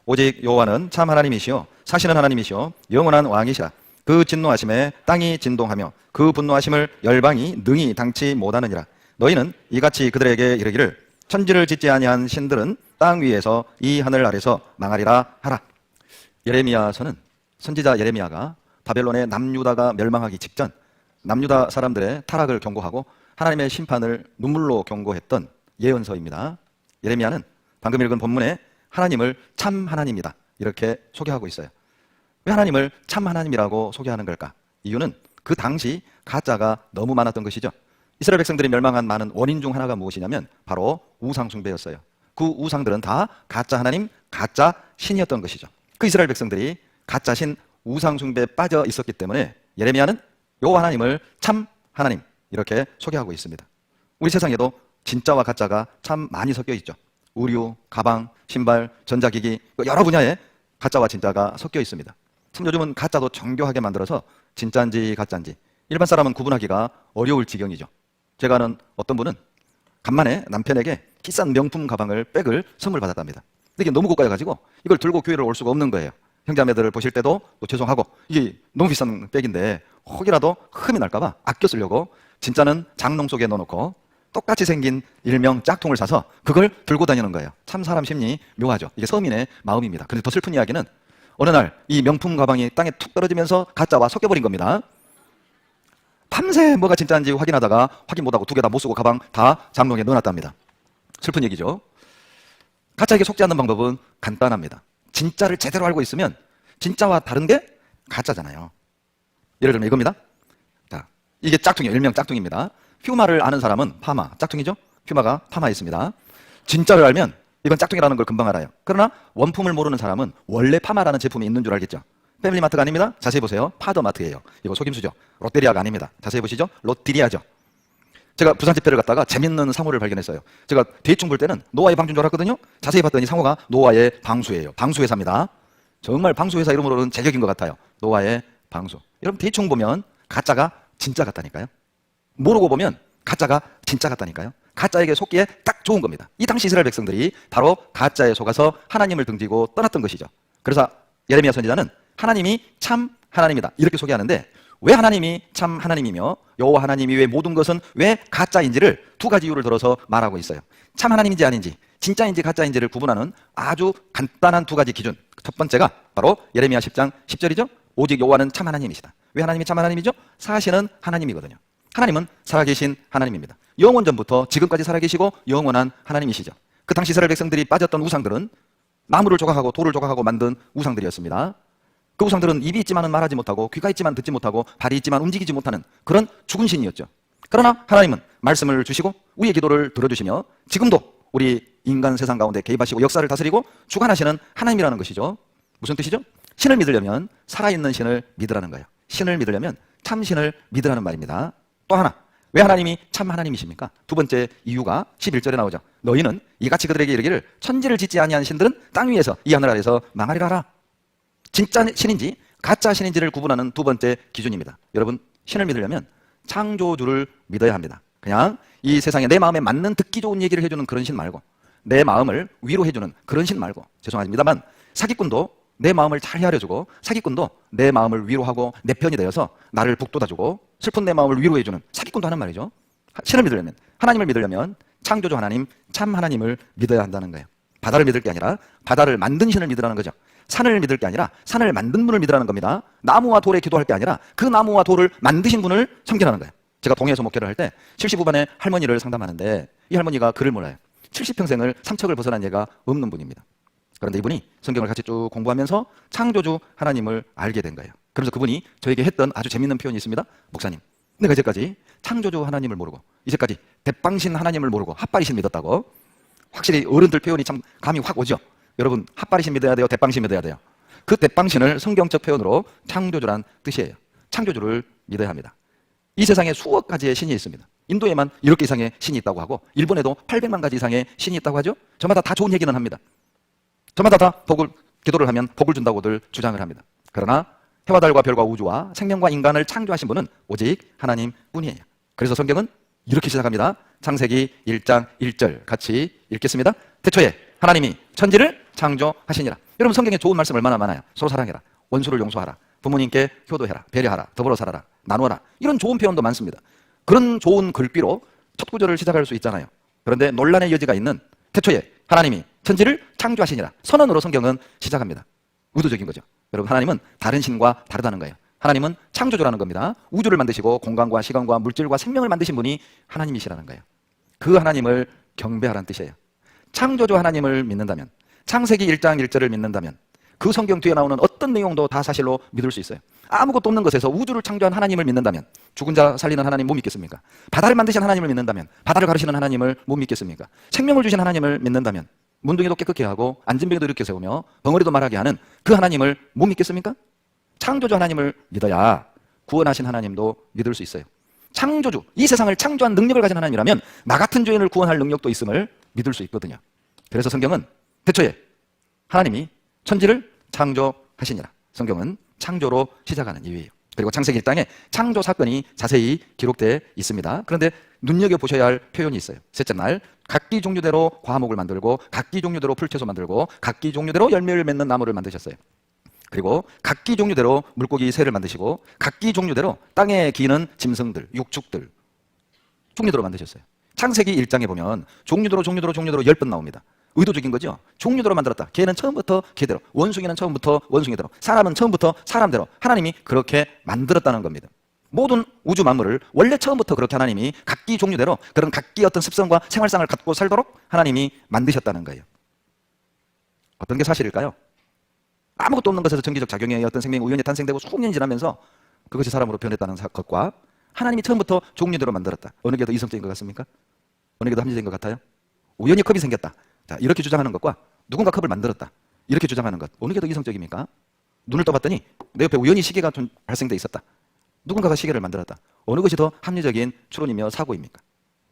오직 여호와는 참 하나님이시요 사시는 하나님이시요 영원한 왕이시라. 그 진노하심에 땅이 진동하며 그 분노하심을 열방이 능히 당치 못하느니라. 너희는 이같이 그들에게 이르기를 천지를 짓지 아니한 신들은 땅 위에서 이 하늘 아래서 망하리라 하라. 예레미야서는 선지자 예레미야가 바벨론의 남유다가 멸망하기 직전 남유다 사람들의 타락을 경고하고 하나님의 심판을 눈물로 경고했던 예언서입니다. 예레미야는 방금 읽은 본문에 하나님을 참 하나님이다 이렇게 소개하고 있어요. 왜 하나님을 참 하나님이라고 소개하는 걸까? 이유는 그 당시 가짜가 너무 많았던 것이죠. 이스라엘 백성들이 멸망한 많은 원인 중 하나가 무엇이냐면 바로 우상 숭배였어요. 그 우상들은 다 가짜 하나님, 가짜 신이었던 것이죠. 그 이스라엘 백성들이 가짜 신 우상 숭배에 빠져 있었기 때문에 예레미야는 여호와 하나님을 참 하나님 이렇게 소개하고 있습니다. 우리 세상에도 진짜와 가짜가 참 많이 섞여 있죠. 의류, 가방, 신발, 전자기기 여러 분야에 가짜와 진짜가 섞여 있습니다. 참 요즘은 가짜도 정교하게 만들어서 진짜인지 가짜인지 일반 사람은 구분하기가 어려울 지경이죠. 제가 아는 어떤 분은 간만에 남편에게 비싼 명품 가방을, 백을 선물 받았답니다. 근데 이게 너무 고가여가지고 이걸 들고 교회를 올 수가 없는 거예요. 형제자매들을 보실 때도 또 죄송하고 이게 너무 비싼 백인데 혹이라도 흠이 날까봐 아껴 쓰려고 진짜는 장롱 속에 넣어놓고 똑같이 생긴 일명 짝퉁을 사서 그걸 들고 다니는 거예요. 참 사람 심리 묘하죠. 이게 서민의 마음입니다. 그런데 더 슬픈 이야기는 어느 날 이 명품 가방이 땅에 툭 떨어지면서 가짜와 섞여버린 겁니다. 밤새 뭐가 진짜인지 확인하다가 확인 못하고 두 개 다 못 쓰고 가방 다 장롱에 넣어놨답니다. 슬픈 얘기죠. 가짜에게 속지 않는 방법은 간단합니다. 진짜를 제대로 알고 있으면 진짜와 다른 게 가짜잖아요. 예를 들면 이겁니다. 자, 이게 짝퉁이에요. 일명 짝퉁입니다. 퓨마를 아는 사람은 파마, 짝퉁이죠? 퓨마가 파마에 있습니다. 진짜를 알면 이건 짝퉁이라는 걸 금방 알아요. 그러나 원품을 모르는 사람은 원래 파마라는 제품이 있는 줄 알겠죠? 패밀리마트가 아닙니다. 자세히 보세요. 파더마트예요. 이거 속임수죠. 롯데리아가 아닙니다. 자세히 보시죠. 롯디리아죠. 제가 부산 집회를 갔다가 재밌는 상호를 발견했어요. 제가 대충 볼 때는 노아의 방주인 줄 알았거든요. 자세히 봤더니 상호가 노아의 방수예요. 방수회사입니다. 정말 방수회사 이름으로는 제격인 것 같아요. 노아의 방수. 여러분 대충 보면 가짜가 진짜 같다니까요. 모르고 보면 가짜가 진짜 같다니까요. 가짜에게 속기에 딱 좋은 겁니다. 이 당시 이스라엘 백성들이 바로 가짜에 속아서 하나님을 등지고 떠났던 것이죠. 그래서 예레미야 선지자는 하나님이 참 하나님이다 이렇게 소개하는데 왜 하나님이 참 하나님이며 여호와 하나님 이외의 모든 것은 왜 가짜인지를 두 가지 이유를 들어서 말하고 있어요. 참 하나님인지 아닌지 진짜인지 가짜인지를 구분하는 아주 간단한 두 가지 기준. 첫 번째가 바로 예레미야 10장 10절이죠. 오직 여호와는 참 하나님이시다. 왜 하나님이 참 하나님이죠? 사시는 하나님이거든요. 하나님은 살아계신 하나님입니다. 영원전부터 지금까지 살아계시고 영원한 하나님이시죠. 그 당시 이스라엘 백성들이 빠졌던 우상들은 나무를 조각하고 돌을 조각하고 만든 우상들이었습니다. 그 우상들은 입이 있지만은 말하지 못하고 귀가 있지만 듣지 못하고 발이 있지만 움직이지 못하는 그런 죽은 신이었죠. 그러나 하나님은 말씀을 주시고 우리의 기도를 들어주시며 지금도 우리 인간 세상 가운데 개입하시고 역사를 다스리고 주관하시는 하나님이라는 것이죠. 무슨 뜻이죠? 신을 믿으려면 살아있는 신을 믿으라는 거예요. 신을 믿으려면 참신을 믿으라는 말입니다. 또 하나, 왜 하나님이 참 하나님이십니까? 두 번째 이유가 11절에 나오죠. 너희는 이같이 그들에게 이르기를 천지를 짓지 아니한 신들은 땅 위에서 이 하늘 아래서 망하리라 하라. 진짜 신인지 가짜 신인지를 구분하는 두 번째 기준입니다. 여러분 신을 믿으려면 창조주를 믿어야 합니다. 그냥 이 세상에 내 마음에 맞는 듣기 좋은 얘기를 해주는 그런 신 말고 내 마음을 위로해주는 그런 신 말고 죄송합니다만 사기꾼도 내 마음을 잘 헤아려주고 사기꾼도 내 마음을 위로하고 내 편이 되어서 나를 북돋아주고 슬픈 내 마음을 위로해주는 사기꾼도 하는 말이죠. 신을 믿으려면 하나님을 믿으려면 창조주 하나님 참 하나님을 믿어야 한다는 거예요. 바다를 믿을 게 아니라 바다를 만든 신을 믿으라는 거죠. 산을 믿을 게 아니라 산을 만든 분을 믿으라는 겁니다. 나무와 돌에 기도할 게 아니라 그 나무와 돌을 만드신 분을 섬기라는 거예요. 제가 동해에서 목회를 할 때 70 후반의 할머니를 상담하는데 이 할머니가 글을 몰라요. 70평생을 삼척을 벗어난 예가 없는 분입니다. 그런데 이분이 성경을 같이 쭉 공부하면서 창조주 하나님을 알게 된 거예요. 그래서 그분이 저에게 했던 아주 재밌는 표현이 있습니다. 목사님, 내가 이제까지 창조주 하나님을 모르고 이제까지 대빵신 하나님을 모르고 핫바리신 믿었다고. 확실히 어른들 표현이 참 감이 확 오죠. 여러분 핫바리신 믿어야 돼요? 대빵신 믿어야 돼요? 그 대빵신을 성경적 표현으로 창조주란 뜻이에요. 창조주를 믿어야 합니다. 이 세상에 수억 가지의 신이 있습니다. 인도에만 이렇게 이상의 신이 있다고 하고 일본에도 800만 가지 이상의 신이 있다고 하죠. 저마다 다 좋은 얘기는 합니다. 저마다 다 기도를 하면 복을 준다고들 주장을 합니다. 그러나 해와 달과 별과 우주와 생명과 인간을 창조하신 분은 오직 하나님뿐이에요. 그래서 성경은 이렇게 시작합니다. 창세기 1장 1절 같이 읽겠습니다. 태초에 하나님이 천지를 창조하시니라. 여러분 성경에 좋은 말씀 얼마나 많아요. 서로 사랑해라, 원수를 용서하라, 부모님께 효도해라, 배려하라, 더불어 살아라, 나누어라, 이런 좋은 표현도 많습니다. 그런 좋은 글귀로 첫 구절을 시작할 수 있잖아요. 그런데 논란의 여지가 있는 태초에 하나님이 천지를 창조하시니라 선언으로 성경은 시작합니다. 의도적인 거죠. 여러분 하나님은 다른 신과 다르다는 거예요. 하나님은 창조주라는 겁니다. 우주를 만드시고 공간과 시간과 물질과 생명을 만드신 분이 하나님이시라는 거예요. 그 하나님을 경배하라는 뜻이에요. 창조주 하나님을 믿는다면, 창세기 1장 1절을 믿는다면 그 성경 뒤에 나오는 어떤 내용도 다 사실로 믿을 수 있어요. 아무것도 없는 것에서 우주를 창조한 하나님을 믿는다면 죽은 자 살리는 하나님 못 믿겠습니까? 바다를 만드신 하나님을 믿는다면 바다를 가르시는 하나님을 못 믿겠습니까? 생명을 주신 하나님을 믿는다면 문둥이도 깨끗게 하고 안진뱅이도 이렇게 세우며 벙어리도 말하게 하는 그 하나님을 못 믿겠습니까? 창조주 하나님을 믿어야 구원하신 하나님도 믿을 수 있어요. 창조주, 이 세상을 창조한 능력을 가진 하나님이라면 나 같은 죄인을 구원할 능력도 있음을 믿을 수 있거든요. 그래서 성경은 태초에 하나님이 천지를 창조하시니라. 성경은 창조로 시작하는 이유예요. 그리고 창세기 1장에 창조 사건이 자세히 기록되어 있습니다. 그런데 눈여겨보셔야 할 표현이 있어요. 셋째 날 각기 종류대로 과목을 만들고 각기 종류대로 풀채소 만들고 각기 종류대로 열매를 맺는 나무를 만드셨어요. 그리고 각기 종류대로 물고기 새를 만드시고 각기 종류대로 땅에 기는 짐승들, 육축들 종류대로 만드셨어요. 창세기 1장에 보면 종류대로 10번 나옵니다. 의도적인 거죠. 종류대로 만들었다. 개는 처음부터 개대로, 원숭이는 처음부터 원숭이대로, 사람은 처음부터 사람대로 하나님이 그렇게 만들었다는 겁니다. 모든 우주 만물을 원래 처음부터 그렇게 하나님이 각기 종류대로 그런 각기 어떤 습성과 생활상을 갖고 살도록 하나님이 만드셨다는 거예요. 어떤 게 사실일까요? 아무것도 없는 것에서 전기적 작용에 의해 어떤 생명이 우연히 탄생되고 수억 년이 지나면서 그것이 사람으로 변했다는 것과 하나님이 처음부터 종류대로 만들었다. 어느 게 더 이성적인 것 같습니까? 어느 게 더 합리적인 것 같아요? 우연히 컵이 생겼다. 자, 이렇게 주장하는 것과 누군가 컵을 만들었다. 이렇게 주장하는 것. 어느 게 더 이성적입니까? 눈을 떠봤더니 내 옆에 우연히 시계가 발생돼 있었다. 누군가가 시계를 만들었다. 어느 것이 더 합리적인 추론이며 사고입니까?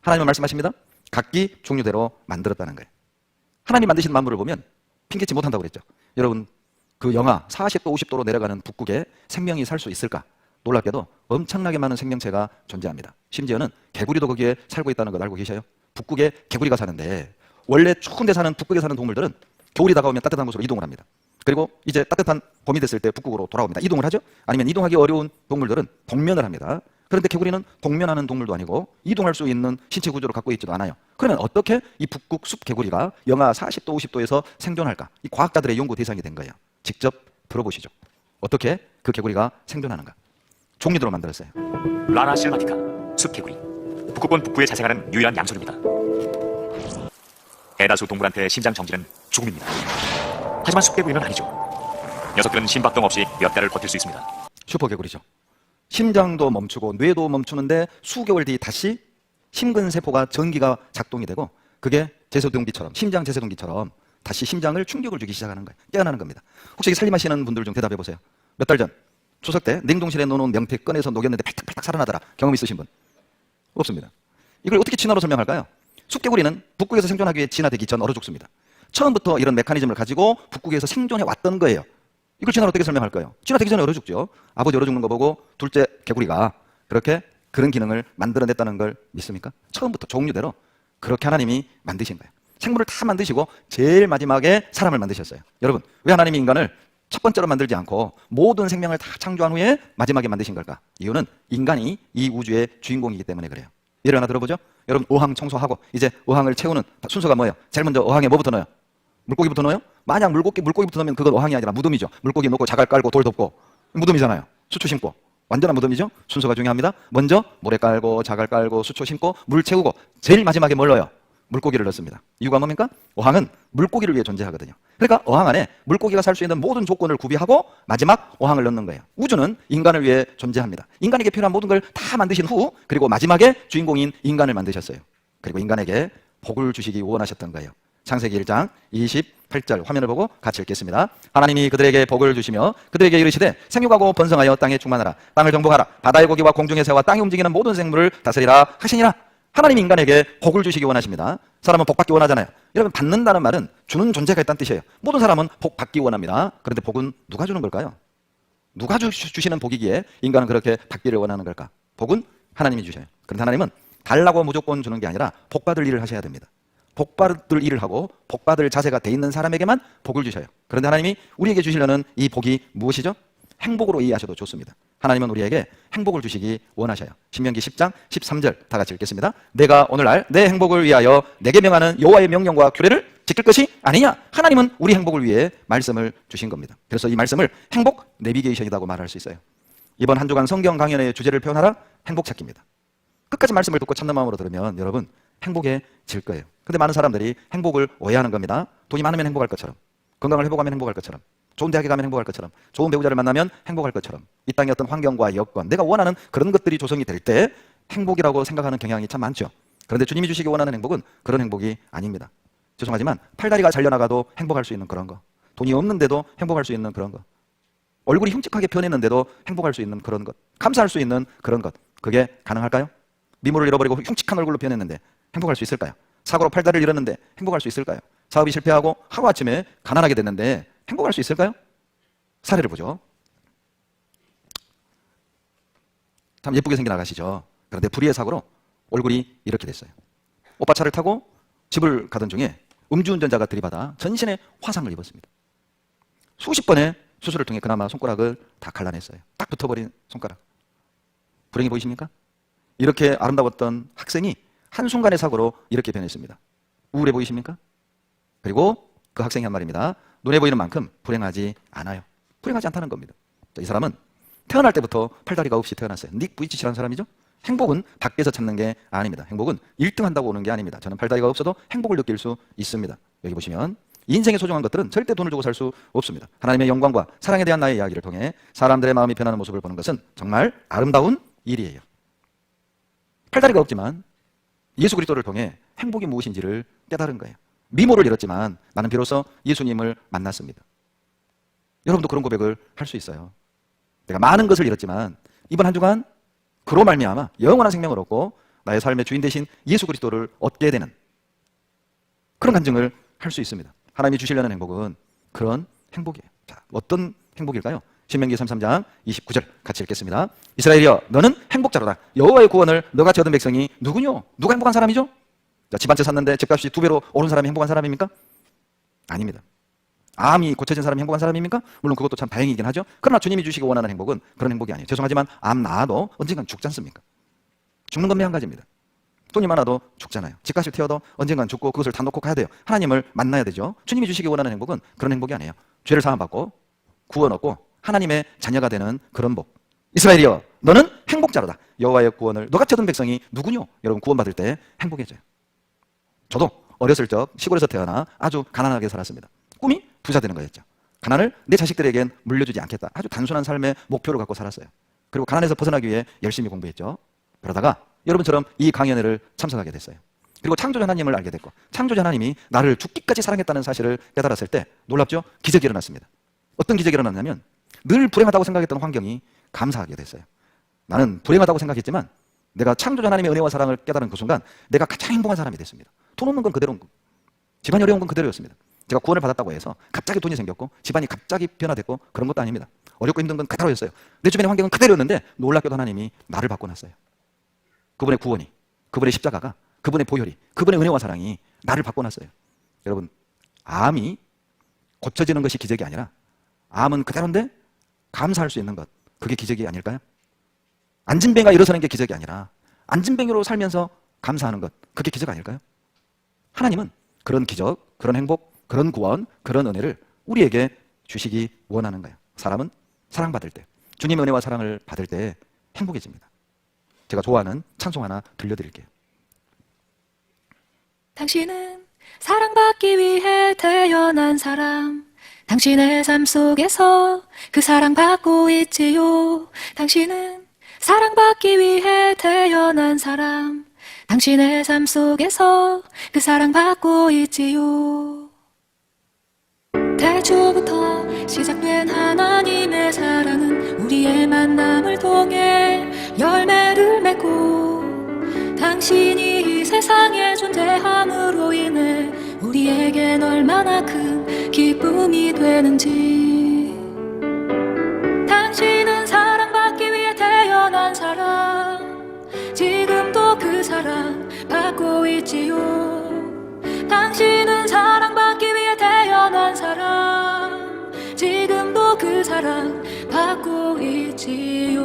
하나님은 말씀하십니다. 각기 종류대로 만들었다는 거예요. 하나님 만드신 만물을 보면 핑계치 못한다고 그랬죠. 여러분 그 영하 40도 50도로 내려가는 북극에 생명이 살 수 있을까? 놀랍게도 엄청나게 많은 생명체가 존재합니다. 심지어는 개구리도 거기에 살고 있다는 걸 알고 계셔요? 북극에 개구리가 사는데 원래 추운 데 사는 북극에 사는 동물들은 겨울이 다가오면 따뜻한 곳으로 이동을 합니다. 그리고 이제 따뜻한 봄이 됐을 때 북극으로 돌아옵니다. 이동을 하죠? 아니면 이동하기 어려운 동물들은 동면을 합니다. 그런데 개구리는 동면하는 동물도 아니고 이동할 수 있는 신체 구조를 갖고 있지도 않아요. 그러면 어떻게 이 북극 숲 개구리가 영하 40도 50도에서 생존할까? 이 과학자들의 연구 대상이 된 거예요. 직접 들어보시죠. 어떻게 그 개구리가 생존하는가? 종류대로 만들었어요. 라나 실마티카, 숲개구리. 북극권 북부에 자생하는 유일한 양손입니다. 대다수 동물한테 심장 정지는 죽음입니다. 하지만 숲개구리는 아니죠. 녀석들은 심박동 없이 몇 달을 버틸 수 있습니다. 슈퍼개구리죠. 심장도 멈추고 뇌도 멈추는데 수개월 뒤 다시 심근세포가 전기가 작동이 되고 그게 제세동기처럼 심장 제세동기처럼 다시 심장을 충격을 주기 시작하는 거예요. 깨어나는 겁니다. 혹시 살림하시는 분들 중 대답해 보세요. 몇 달 전 추석 때 냉동실에 넣어놓은 명태 꺼내서 녹였는데 팔딱팔딱 살아나더라. 경험 있으신 분? 없습니다. 이걸 어떻게 진화로 설명할까요? 숲개구리는 북극에서 생존하기 위해 진화되기 전 얼어 죽습니다. 처음부터 이런 메커니즘을 가지고 북극에서 생존해 왔던 거예요. 이걸 진화로 어떻게 설명할까요? 진화되기 전에 얼어 죽죠. 아버지 얼어 죽는 거 보고 둘째 개구리가 그렇게 그런 기능을 만들어냈다는 걸 믿습니까? 처음부터 종류대로 그렇게 하나님이 만드신 거예요. 생물을 다 만드시고 제일 마지막에 사람을 만드셨어요. 여러분, 왜 하나님이 인간을 첫 번째로 만들지 않고 모든 생명을 다 창조한 후에 마지막에 만드신 걸까? 이유는 인간이 이 우주의 주인공이기 때문에 그래요. 예를 하나 들어보죠. 여러분 어항 청소하고 이제 어항을 채우는 순서가 뭐예요? 제일 먼저 어항에 뭐부터 넣어요? 물고기부터 넣어요? 만약 물고기부터 넣으면 그건 어항이 아니라 무덤이죠. 물고기 넣고 자갈 깔고 돌 덮고 무덤이잖아요. 수초 심고 완전한 무덤이죠. 순서가 중요합니다. 먼저 모래 깔고 자갈 깔고 수초 심고 물 채우고 제일 마지막에 뭘 넣어요? 물고기를 넣습니다. 이유가 뭡니까? 어항은 물고기를 위해 존재하거든요. 그러니까 어항 안에 물고기가 살 수 있는 모든 조건을 구비하고 마지막 어항을 넣는 거예요. 우주는 인간을 위해 존재합니다. 인간에게 필요한 모든 걸 다 만드신 후 그리고 마지막에 주인공인 인간을 만드셨어요. 그리고 인간에게 복을 주시기 원하셨던 거예요. 창세기 1장 28절 화면을 보고 같이 읽겠습니다. 하나님이 그들에게 복을 주시며 그들에게 이르시되 생육하고 번성하여 땅에 충만하라. 땅을 정복하라. 바다의 고기와 공중의 새와 땅에 움직이는 모든 생물을 다스리라 하시니라. 하나님이 인간에게 복을 주시기 원하십니다. 사람은 복 받기 원하잖아요. 여러분 받는다는 말은 주는 존재가 있다는 뜻이에요. 모든 사람은 복 받기 원합니다. 그런데 복은 누가 주는 걸까요? 누가 주시는 복이기에 인간은 그렇게 받기를 원하는 걸까? 복은 하나님이 주셔요. 그런데 하나님은 달라고 무조건 주는 게 아니라 복 받을 일을 하셔야 됩니다. 복받을 일을 하고 복받을 자세가 돼 있는 사람에게만 복을 주셔요. 그런데 하나님이 우리에게 주시려는 이 복이 무엇이죠? 행복으로 이해하셔도 좋습니다. 하나님은 우리에게 행복을 주시기 원하셔요. 신명기 10장 13절 다 같이 읽겠습니다. 내가 오늘날 내 행복을 위하여 내게 명하는 여호와의 명령과 규례를 지킬 것이 아니냐? 하나님은 우리 행복을 위해 말씀을 주신 겁니다. 그래서 이 말씀을 행복 내비게이션이라고 말할 수 있어요. 이번 한 주간 성경 강연의 주제를 표현하라 행복 찾기입니다. 끝까지 말씀을 듣고 참는 마음으로 들으면 여러분 행복해질 거예요. 근데 많은 사람들이 행복을 오해하는 겁니다. 돈이 많으면 행복할 것처럼, 건강을 회복하면 행복할 것처럼, 좋은 대학에 가면 행복할 것처럼, 좋은 배우자를 만나면 행복할 것처럼, 이 땅의 어떤 환경과 여건, 내가 원하는 그런 것들이 조성이 될 때 행복이라고 생각하는 경향이 참 많죠. 그런데 주님이 주시기 원하는 행복은 그런 행복이 아닙니다. 죄송하지만 팔다리가 잘려나가도 행복할 수 있는 그런 거, 돈이 없는데도 행복할 수 있는 그런 거, 얼굴이 흉측하게 변했는데도 행복할 수 있는 그런 것, 감사할 수 있는 그런 것, 그게 가능할까요? 미모를 잃어버리고 흉측한 얼굴로 변했는데 행복할 수 있을까요? 사고로 팔다리를 잃었는데 행복할 수 있을까요? 사업이 실패하고 하루아침에 가난하게 됐는데 행복할 수 있을까요? 사례를 보죠. 참 예쁘게 생긴 아가씨죠. 그런데 불의의 사고로 얼굴이 이렇게 됐어요. 오빠 차를 타고 집을 가던 중에 음주운전자가 들이받아 전신에 화상을 입었습니다. 수십 번의 수술을 통해 그나마 손가락을 다 갈라냈어요. 딱 붙어버린 손가락. 불행해 보이십니까? 이렇게 아름다웠던 학생이 한순간의 사고로 이렇게 변했습니다. 우울해 보이십니까? 그리고 그 학생이 한 말입니다. 눈에 보이는 만큼 불행하지 않아요. 불행하지 않다는 겁니다. 이 사람은 태어날 때부터 팔다리가 없이 태어났어요. 닉 부이치치라는 사람이죠. 행복은 밖에서 찾는 게 아닙니다. 행복은 1등 한다고 오는 게 아닙니다. 저는 팔다리가 없어도 행복을 느낄 수 있습니다. 여기 보시면 인생의 소중한 것들은 절대 돈을 주고 살 수 없습니다. 하나님의 영광과 사랑에 대한 나의 이야기를 통해 사람들의 마음이 변하는 모습을 보는 것은 정말 아름다운 일이에요. 팔다리가 없지만 예수 그리스도를 통해 행복이 무엇인지를 깨달은 거예요. 미모를 잃었지만 나는 비로소 예수님을 만났습니다. 여러분도 그런 고백을 할 수 있어요. 내가 많은 것을 잃었지만 이번 한 주간 그로 말미암아 영원한 생명을 얻고 나의 삶의 주인 되신 예수 그리스도를 얻게 되는 그런 간증을 할 수 있습니다. 하나님이 주시려는 행복은 그런 행복이에요. 자, 어떤 행복일까요? 신명기 33장 29절 같이 읽겠습니다. 이스라엘이여 너는 행복자로다. 여호와의 구원을 너같이 얻은 백성이 누구뇨? 누가 행복한 사람이죠? 자, 집 한 채 샀는데 집값이 2배로 오른 사람이 행복한 사람입니까? 아닙니다. 암이 고쳐진 사람이 행복한 사람입니까? 물론 그것도 참 다행이긴 하죠. 그러나 주님이 주시기 원하는 행복은 그런 행복이 아니에요. 죄송하지만 암 나아도 언젠간 죽지 않습니까? 죽는 건 매한가지입니다. 돈이 많아도 죽잖아요. 집값을 튀어도 언젠간 죽고 그것을 다 놓고 가야 돼요. 하나님을 만나야 되죠. 주님이 주시기 원하는 행복은 그런 행복이 아니에요. 죄를 사함받고 구원 얻고 하나님의 자녀가 되는 그런 복. 이스라엘이여 너는 행복자로다. 여호와의 구원을 너같이 얻은 백성이 누구뇨? 여러분 구원받을 때 행복해져요. 저도 어렸을 적 시골에서 태어나 아주 가난하게 살았습니다. 꿈이 부자 되는 거였죠. 가난을 내 자식들에겐 물려주지 않겠다. 아주 단순한 삶의 목표를 갖고 살았어요. 그리고 가난에서 벗어나기 위해 열심히 공부했죠. 그러다가 여러분처럼 이 강연회를 참석하게 됐어요. 그리고 창조자 하나님을 알게 됐고 창조자 하나님이 나를 죽기까지 사랑했다는 사실을 깨달았을 때 놀랍죠? 기적이 일어났습니다. 어떤 기적이 일어났냐면 늘 불행하다고 생각했던 환경이 감사하게 됐어요. 나는 불행하다고 생각했지만 내가 창조자 하나님의 은혜와 사랑을 깨달은 그 순간 내가 가장 행복한 사람이 됐습니다. 돈 없는 건 그대로인 거. 집안이 어려운 건 그대로였습니다. 제가 구원을 받았다고 해서 갑자기 돈이 생겼고 집안이 갑자기 변화됐고 그런 것도 아닙니다. 어렵고 힘든 건 그대로였어요. 내 주변의 환경은 그대로였는데 놀랍게도 하나님이 나를 바꿔놨어요. 그분의 구원이, 그분의 십자가가, 그분의 보혈이, 그분의 은혜와 사랑이 나를 바꿔놨어요. 여러분, 암이 고쳐지는 것이 기적이 아니라 암은 그대로인데 감사할 수 있는 것, 그게 기적이 아닐까요? 안진뱅이가 일어서는 게 기적이 아니라 안진뱅이로 살면서 감사하는 것, 그게 기적 아닐까요? 하나님은 그런 기적, 그런 행복, 그런 구원, 그런 은혜를 우리에게 주시기 원하는 거예요. 사람은 사랑받을 때, 주님의 은혜와 사랑을 받을 때 행복해집니다. 제가 좋아하는 찬송 하나 들려드릴게요. 당신은 사랑받기 위해 태어난 사람, 당신의 삶 속에서 그 사랑받고 있지요. 당신은 사랑받기 위해 태어난 사람, 당신의 삶 속에서 그 사랑받고 있지요. 태초부터 시작된 하나님의 사랑은 우리의 만남을 통해 열매를 맺고 당신이 이 세상에 존재함으로 인해 우리에겐 얼마나 큰 기쁨이 되는지. 당신은 사랑받기 위해 태어난 사람, 지금도 그 사랑 받고 있지요. 사랑받고 있지요.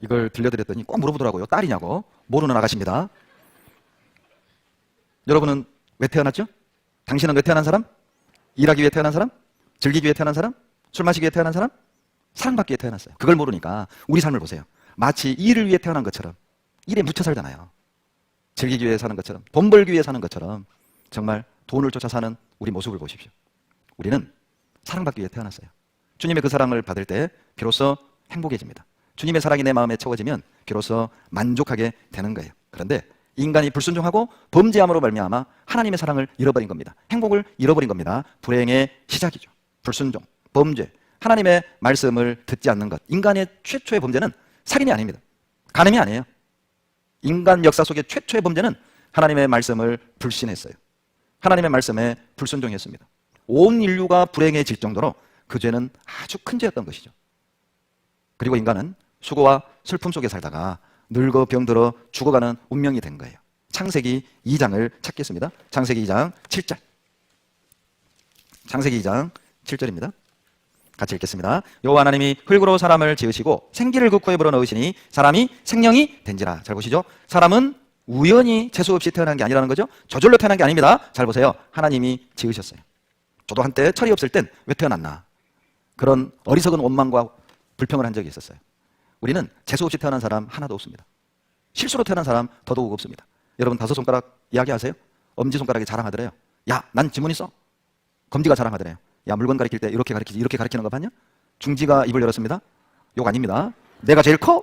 이걸 들려드렸더니 꼭 물어보더라고요. 딸이냐고. 모르는 아가씨입니다. 여러분은 왜 태어났죠? 당신은 왜 태어난 사람? 일하기 위해 태어난 사람? 즐기기 위해 태어난 사람? 술 마시기 위해 태어난 사람? 사랑받기 위해 태어났어요. 그걸 모르니까 우리 삶을 보세요. 마치 일을 위해 태어난 것처럼 일에 묻혀 살잖아요. 즐기기 위해 사는 것처럼, 돈 벌기 위해 사는 것처럼 정말 돈을 쫓아 사는 우리 모습을 보십시오. 우리는 사랑받기 위해 태어났어요. 주님의 그 사랑을 받을 때 비로소 행복해집니다. 주님의 사랑이 내 마음에 채워지면 비로소 만족하게 되는 거예요. 그런데 인간이 불순종하고 범죄함으로 말미암아 하나님의 사랑을 잃어버린 겁니다. 행복을 잃어버린 겁니다. 불행의 시작이죠. 불순종, 범죄, 하나님의 말씀을 듣지 않는 것. 인간의 최초의 범죄는 살인이 아닙니다. 간음이 아니에요. 인간 역사 속의 최초의 범죄는 하나님의 말씀을 불신했어요. 하나님의 말씀에 불순종했습니다. 온 인류가 불행해질 정도로 그 죄는 아주 큰 죄였던 것이죠. 그리고 인간은 수고와 슬픔 속에 살다가 늙어 병들어 죽어가는 운명이 된 거예요. 창세기 2장을 찾겠습니다. 창세기 2장 7절. 창세기 2장 7절입니다. 같이 읽겠습니다. 여호와 하나님이 흙으로 사람을 지으시고 생기를 그 코에 불어넣으시니 사람이 생명이 된지라. 잘 보시죠. 사람은 우연히 재수 없이 태어난 게 아니라는 거죠. 저절로 태어난 게 아닙니다. 잘 보세요. 하나님이 지으셨어요. 저도 한때 철이 없을 땐 왜 태어났나, 그런 어리석은 원망과 불평을 한 적이 있었어요. 우리는 재수 없이 태어난 사람 하나도 없습니다. 실수로 태어난 사람 더더욱 없습니다. 여러분 5손가락 이야기하세요? 엄지손가락이 자랑하더래요. 야, 난 지문 있어. 검지가 자랑하더래요. 야, 물건 가리킬 때 이렇게 가리키지, 이렇게 가리키는 거 봤냐? 중지가 입을 열었습니다. 욕 아닙니다. 내가 제일 커?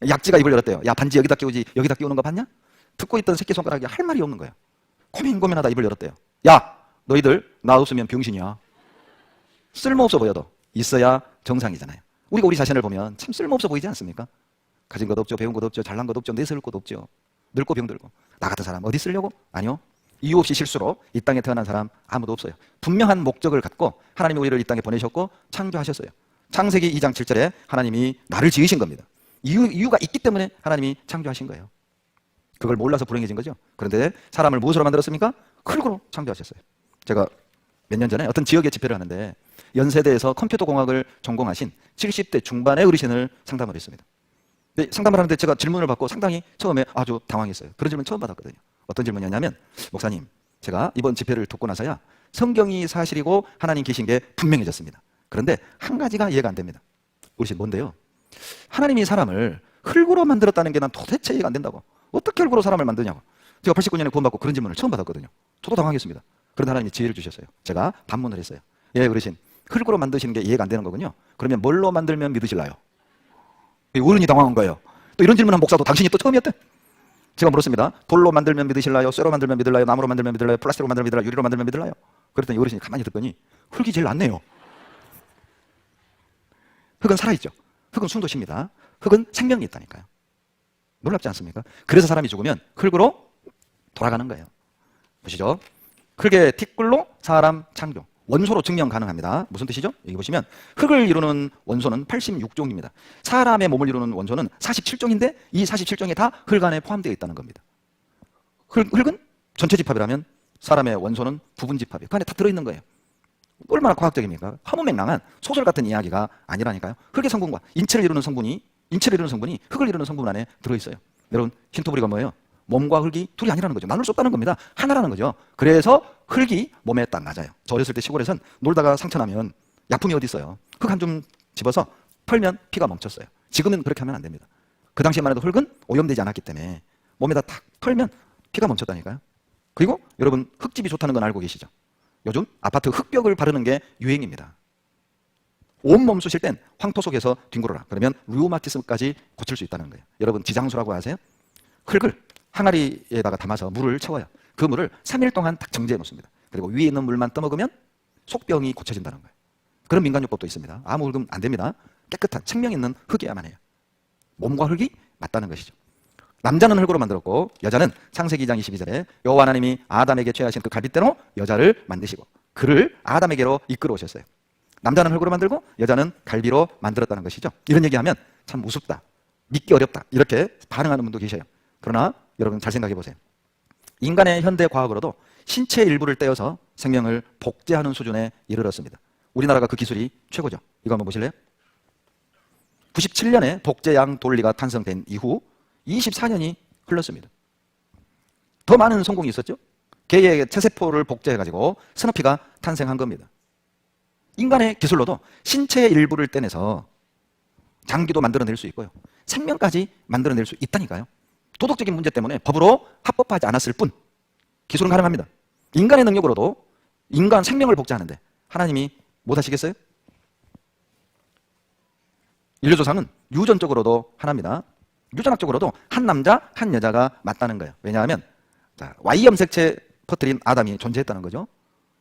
약지가 입을 열었대요. 야, 반지 여기다 끼우지, 여기다 끼우는 거 봤냐? 듣고 있던 새끼손가락이 할 말이 없는 거예요. 고민고민하다 입을 열었대요. 야, 너희들 나 없으면 병신이야. 쓸모없어 보여도 있어야 정상이잖아요. 우리가 우리 자신을 보면 참 쓸모없어 보이지 않습니까? 가진 것 없죠, 배운 것 없죠, 잘난 것 없죠, 내세울 것 없죠. 늙고 병들고. 나 같은 사람 어디 쓰려고? 아니요. 이유 없이 실수로 이 땅에 태어난 사람 아무도 없어요. 분명한 목적을 갖고 하나님이 우리를 이 땅에 보내셨고 창조하셨어요. 창세기 2장 7절에 하나님이 나를 지으신 겁니다. 이유가 있기 때문에 하나님이 창조하신 거예요. 그걸 몰라서 불행해진 거죠. 그런데 사람을 무엇으로 만들었습니까? 흙으로 창조하셨어요. 제가 몇 년 전에 어떤 지역에 집회를 하는데 연세대에서 컴퓨터 공학을 전공하신 70대 중반의 어르신을 상담을 했습니다. 상담을 하는데 제가 질문을 받고 상당히 처음에 아주 당황했어요. 그런 질문 처음 받았거든요. 어떤 질문이었냐면, 목사님, 제가 이번 집회를 듣고 나서야 성경이 사실이고 하나님 계신 게 분명해졌습니다. 그런데 한 가지가 이해가 안 됩니다. 어르신, 뭔데요? 하나님이 사람을 흙으로 만들었다는 게 난 도대체 이해가 안 된다고. 어떻게 흙으로 사람을 만드냐고. 제가 89년에 구원받고 그런 질문을 처음 받았거든요. 저도 당황했습니다. 그런데 하나님이 지혜를 주셨어요. 제가 반문을 했어요. 예, 어르신, 흙으로 만드시는 게 이해가 안 되는 거군요. 그러면 뭘로 만들면 믿으실라요? 어른이 당황한 거예요. 또 이런 질문한 목사도 당신이 또 처음이었대. 제가 물었습니다. 돌로 만들면 믿으실라요? 쇠로 만들면 믿을라요? 나무로 만들면 믿을라요? 플라스틱으로 만들면 믿을라요? 유리로 만들면 믿을라요? 그랬더니 어르신이 가만히 듣더니 흙이 제일 낫네요. 흙은 살아있죠. 흙은 숨도 쉽니다. 흙은 생명이 있다니까요. 놀랍지 않습니까? 그래서 사람이 죽으면 흙으로 돌아가는 거예요. 보시죠. 흙의 티끌로 사람 창조. 원소로 증명 가능합니다. 무슨 뜻이죠? 여기 보시면 흙을 이루는 원소는 86종입니다. 사람의 몸을 이루는 원소는 47종인데 이 47종이 다 흙 안에 포함되어 있다는 겁니다. 흙은 전체 집합이라면 사람의 원소는 부분 집합이에요. 그 안에 다 들어있는 거예요. 얼마나 과학적입니까? 허무맹랑한 소설 같은 이야기가 아니라니까요. 흙의 성분과 인체를 이루는 성분이 흙을 이루는 성분 안에 들어있어요. 여러분, 힌트부리가 뭐예요? 몸과 흙이 둘이 아니라는 거죠. 나눌 수 없다는 겁니다. 하나라는 거죠. 그래서 흙이 몸에 딱 맞아요. 저 어렸을 때 시골에선 놀다가 상처나면 약품이 어디 있어요. 흙 한 줌 집어서 털면 피가 멈췄어요. 지금은 그렇게 하면 안 됩니다. 그 당시에만 해도 흙은 오염되지 않았기 때문에 몸에다 탁 털면 피가 멈췄다니까요. 그리고 여러분, 흙집이 좋다는 건 알고 계시죠? 요즘 아파트 흙벽을 바르는 게 유행입니다. 온몸 쑤실 땐 황토 속에서 뒹굴어라. 그러면 류마티스까지 고칠 수 있다는 거예요. 여러분, 지장수라고 아세요? 흙을 항아리에다가 담아서 물을 채워요. 그 물을 3일 동안 딱 정지해 놓습니다. 그리고 위에 있는 물만 떠먹으면 속병이 고쳐진다는 거예요. 그런 민간요법도 있습니다. 아무 흙은 안 됩니다. 깨끗한 생명 있는 흙이야만 해요. 몸과 흙이 맞다는 것이죠. 남자는 흙으로 만들었고 여자는 창세기 2장 22절에 여호와 하나님이 아담에게 취하신 그 갈빗대로 여자를 만드시고 그를 아담에게로 이끌어 오셨어요. 남자는 흙으로 만들고 여자는 갈비로 만들었다는 것이죠. 이런 얘기하면 참 우습다, 믿기 어렵다, 이렇게 반응하는 분도 계셔요. 그러나 여러분, 잘 생각해 보세요. 인간의 현대 과학으로도 신체 일부를 떼어서 생명을 복제하는 수준에 이르렀습니다. 우리나라가 그 기술이 최고죠. 이거 한번 보실래요? 97년에 복제양 돌리가 탄생된 이후 24년이 흘렀습니다. 더 많은 성공이 있었죠. 개의 체세포를 복제해가지고 스너피가 탄생한 겁니다. 인간의 기술로도 신체의 일부를 떼내서 장기도 만들어낼 수 있고요. 생명까지 만들어낼 수 있다니까요. 도덕적인 문제 때문에 법으로 합법화하지 않았을 뿐 기술은 가능합니다. 인간의 능력으로도 인간 생명을 복제하는데 하나님이 못하시겠어요? 인류조상은 유전적으로도 하나입니다. 유전학적으로도 한 남자 한 여자가 맞다는 거예요. 왜냐하면 Y염색체 퍼뜨린 아담이 존재했다는 거죠.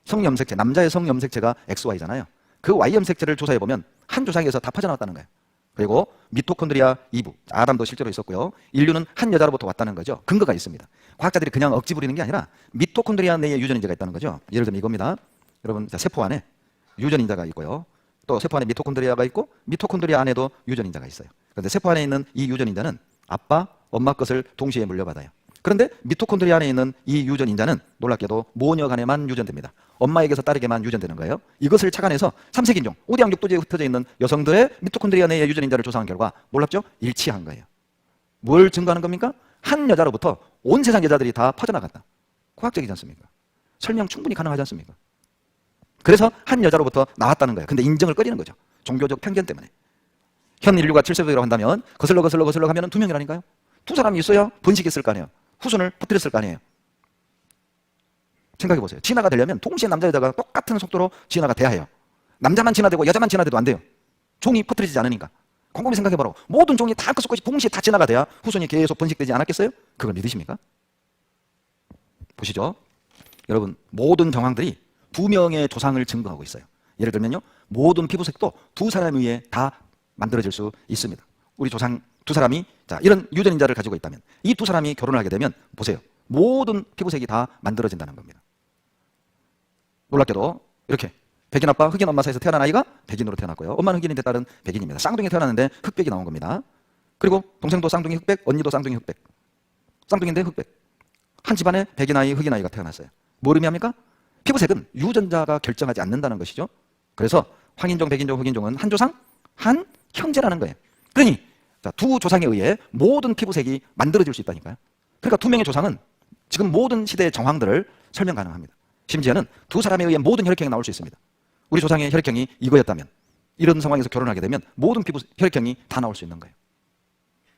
성염색체, 남자의 성염색체가 XY잖아요. 그 Y염색체를 조사해보면 한 조상에서 다 퍼져나왔다는 거예요. 그리고 미토콘드리아 이부, 아담도 실제로 있었고요. 인류는 한 여자로부터 왔다는 거죠. 근거가 있습니다. 과학자들이 그냥 억지 부리는 게 아니라 미토콘드리아 내에 유전인자가 있다는 거죠. 예를 들면 이겁니다. 여러분, 세포 안에 유전인자가 있고요. 또 세포 안에 미토콘드리아가 있고 미토콘드리아 안에도 유전인자가 있어요. 그런데 세포 안에 있는 이 유전인자는 아빠, 엄마 것을 동시에 물려받아요. 그런데 미토콘드리아 안에 있는 이 유전인자는 놀랍게도 모녀 간에만 유전됩니다. 엄마에게서 딸에게만 유전되는 거예요. 이것을 착안해서 삼색인종, 오대양 육도지에 흩어져 있는 여성들의 미토콘드리아 내의 유전인자를 조사한 결과 놀랍죠? 일치한 거예요. 뭘 증거하는 겁니까? 한 여자로부터 온 세상 여자들이 다 퍼져나갔다. 과학적이지 않습니까? 설명 충분히 가능하지 않습니까? 그래서 한 여자로부터 나왔다는 거예요. 근데 인정을 꺼리는 거죠. 종교적 편견 때문에. 현 인류가 7세대라고 한다면 거슬러 가면 2명이라니까요. 두 사람이 있어야 번식했을 거 아니에요. 후손을 퍼뜨렸을 거 아니에요. 생각해 보세요. 진화가 되려면 동시에 남자 여자가 똑같은 속도로 진화가 돼야 해요. 남자만 진화되고 여자만 진화돼도 안 돼요. 종이 퍼뜨리지 않으니까. 곰곰이 생각해 보라고. 모든 종이 다 끝없이 동시에 다 진화가 돼야 후손이 계속 번식되지 않았겠어요? 그걸 믿으십니까? 보시죠. 여러분, 모든 정황들이 두 명의 조상을 증거하고 있어요. 예를 들면요, 모든 피부색도 두 사람에 의해 다 만들어질 수 있습니다. 우리 조상 두 사람이 이런 유전인자를 가지고 있다면 이 두 사람이 결혼을 하게 되면 보세요. 모든 피부색이 다 만들어진다는 겁니다. 놀랍게도 이렇게 백인 아빠, 흑인 엄마 사이에서 태어난 아이가 백인으로 태어났고요. 엄마는 흑인인데 딸은 백인입니다. 쌍둥이 태어났는데 흑백이 나온 겁니다. 그리고 동생도 쌍둥이 흑백, 언니도 쌍둥이 흑백. 쌍둥이인데 흑백. 한 집안에 백인 아이, 흑인 아이가 태어났어요. 뭘 의미합니까? 피부색은 유전자가 결정하지 않는다는 것이죠. 그래서 황인종, 백인종, 흑인종은 한 조상, 한 형제라는 거예요. 그러니 두 조상에 의해 모든 피부색이 만들어질 수 있다니까요. 그러니까 두 명의 조상은 지금 모든 시대의 정황들을 설명 가능합니다. 심지어는 두 사람에 의해 모든 혈액형이 나올 수 있습니다. 우리 조상의 혈액형이 이거였다면 이런 상황에서 결혼하게 되면 모든 피부 혈액형이 다 나올 수 있는 거예요.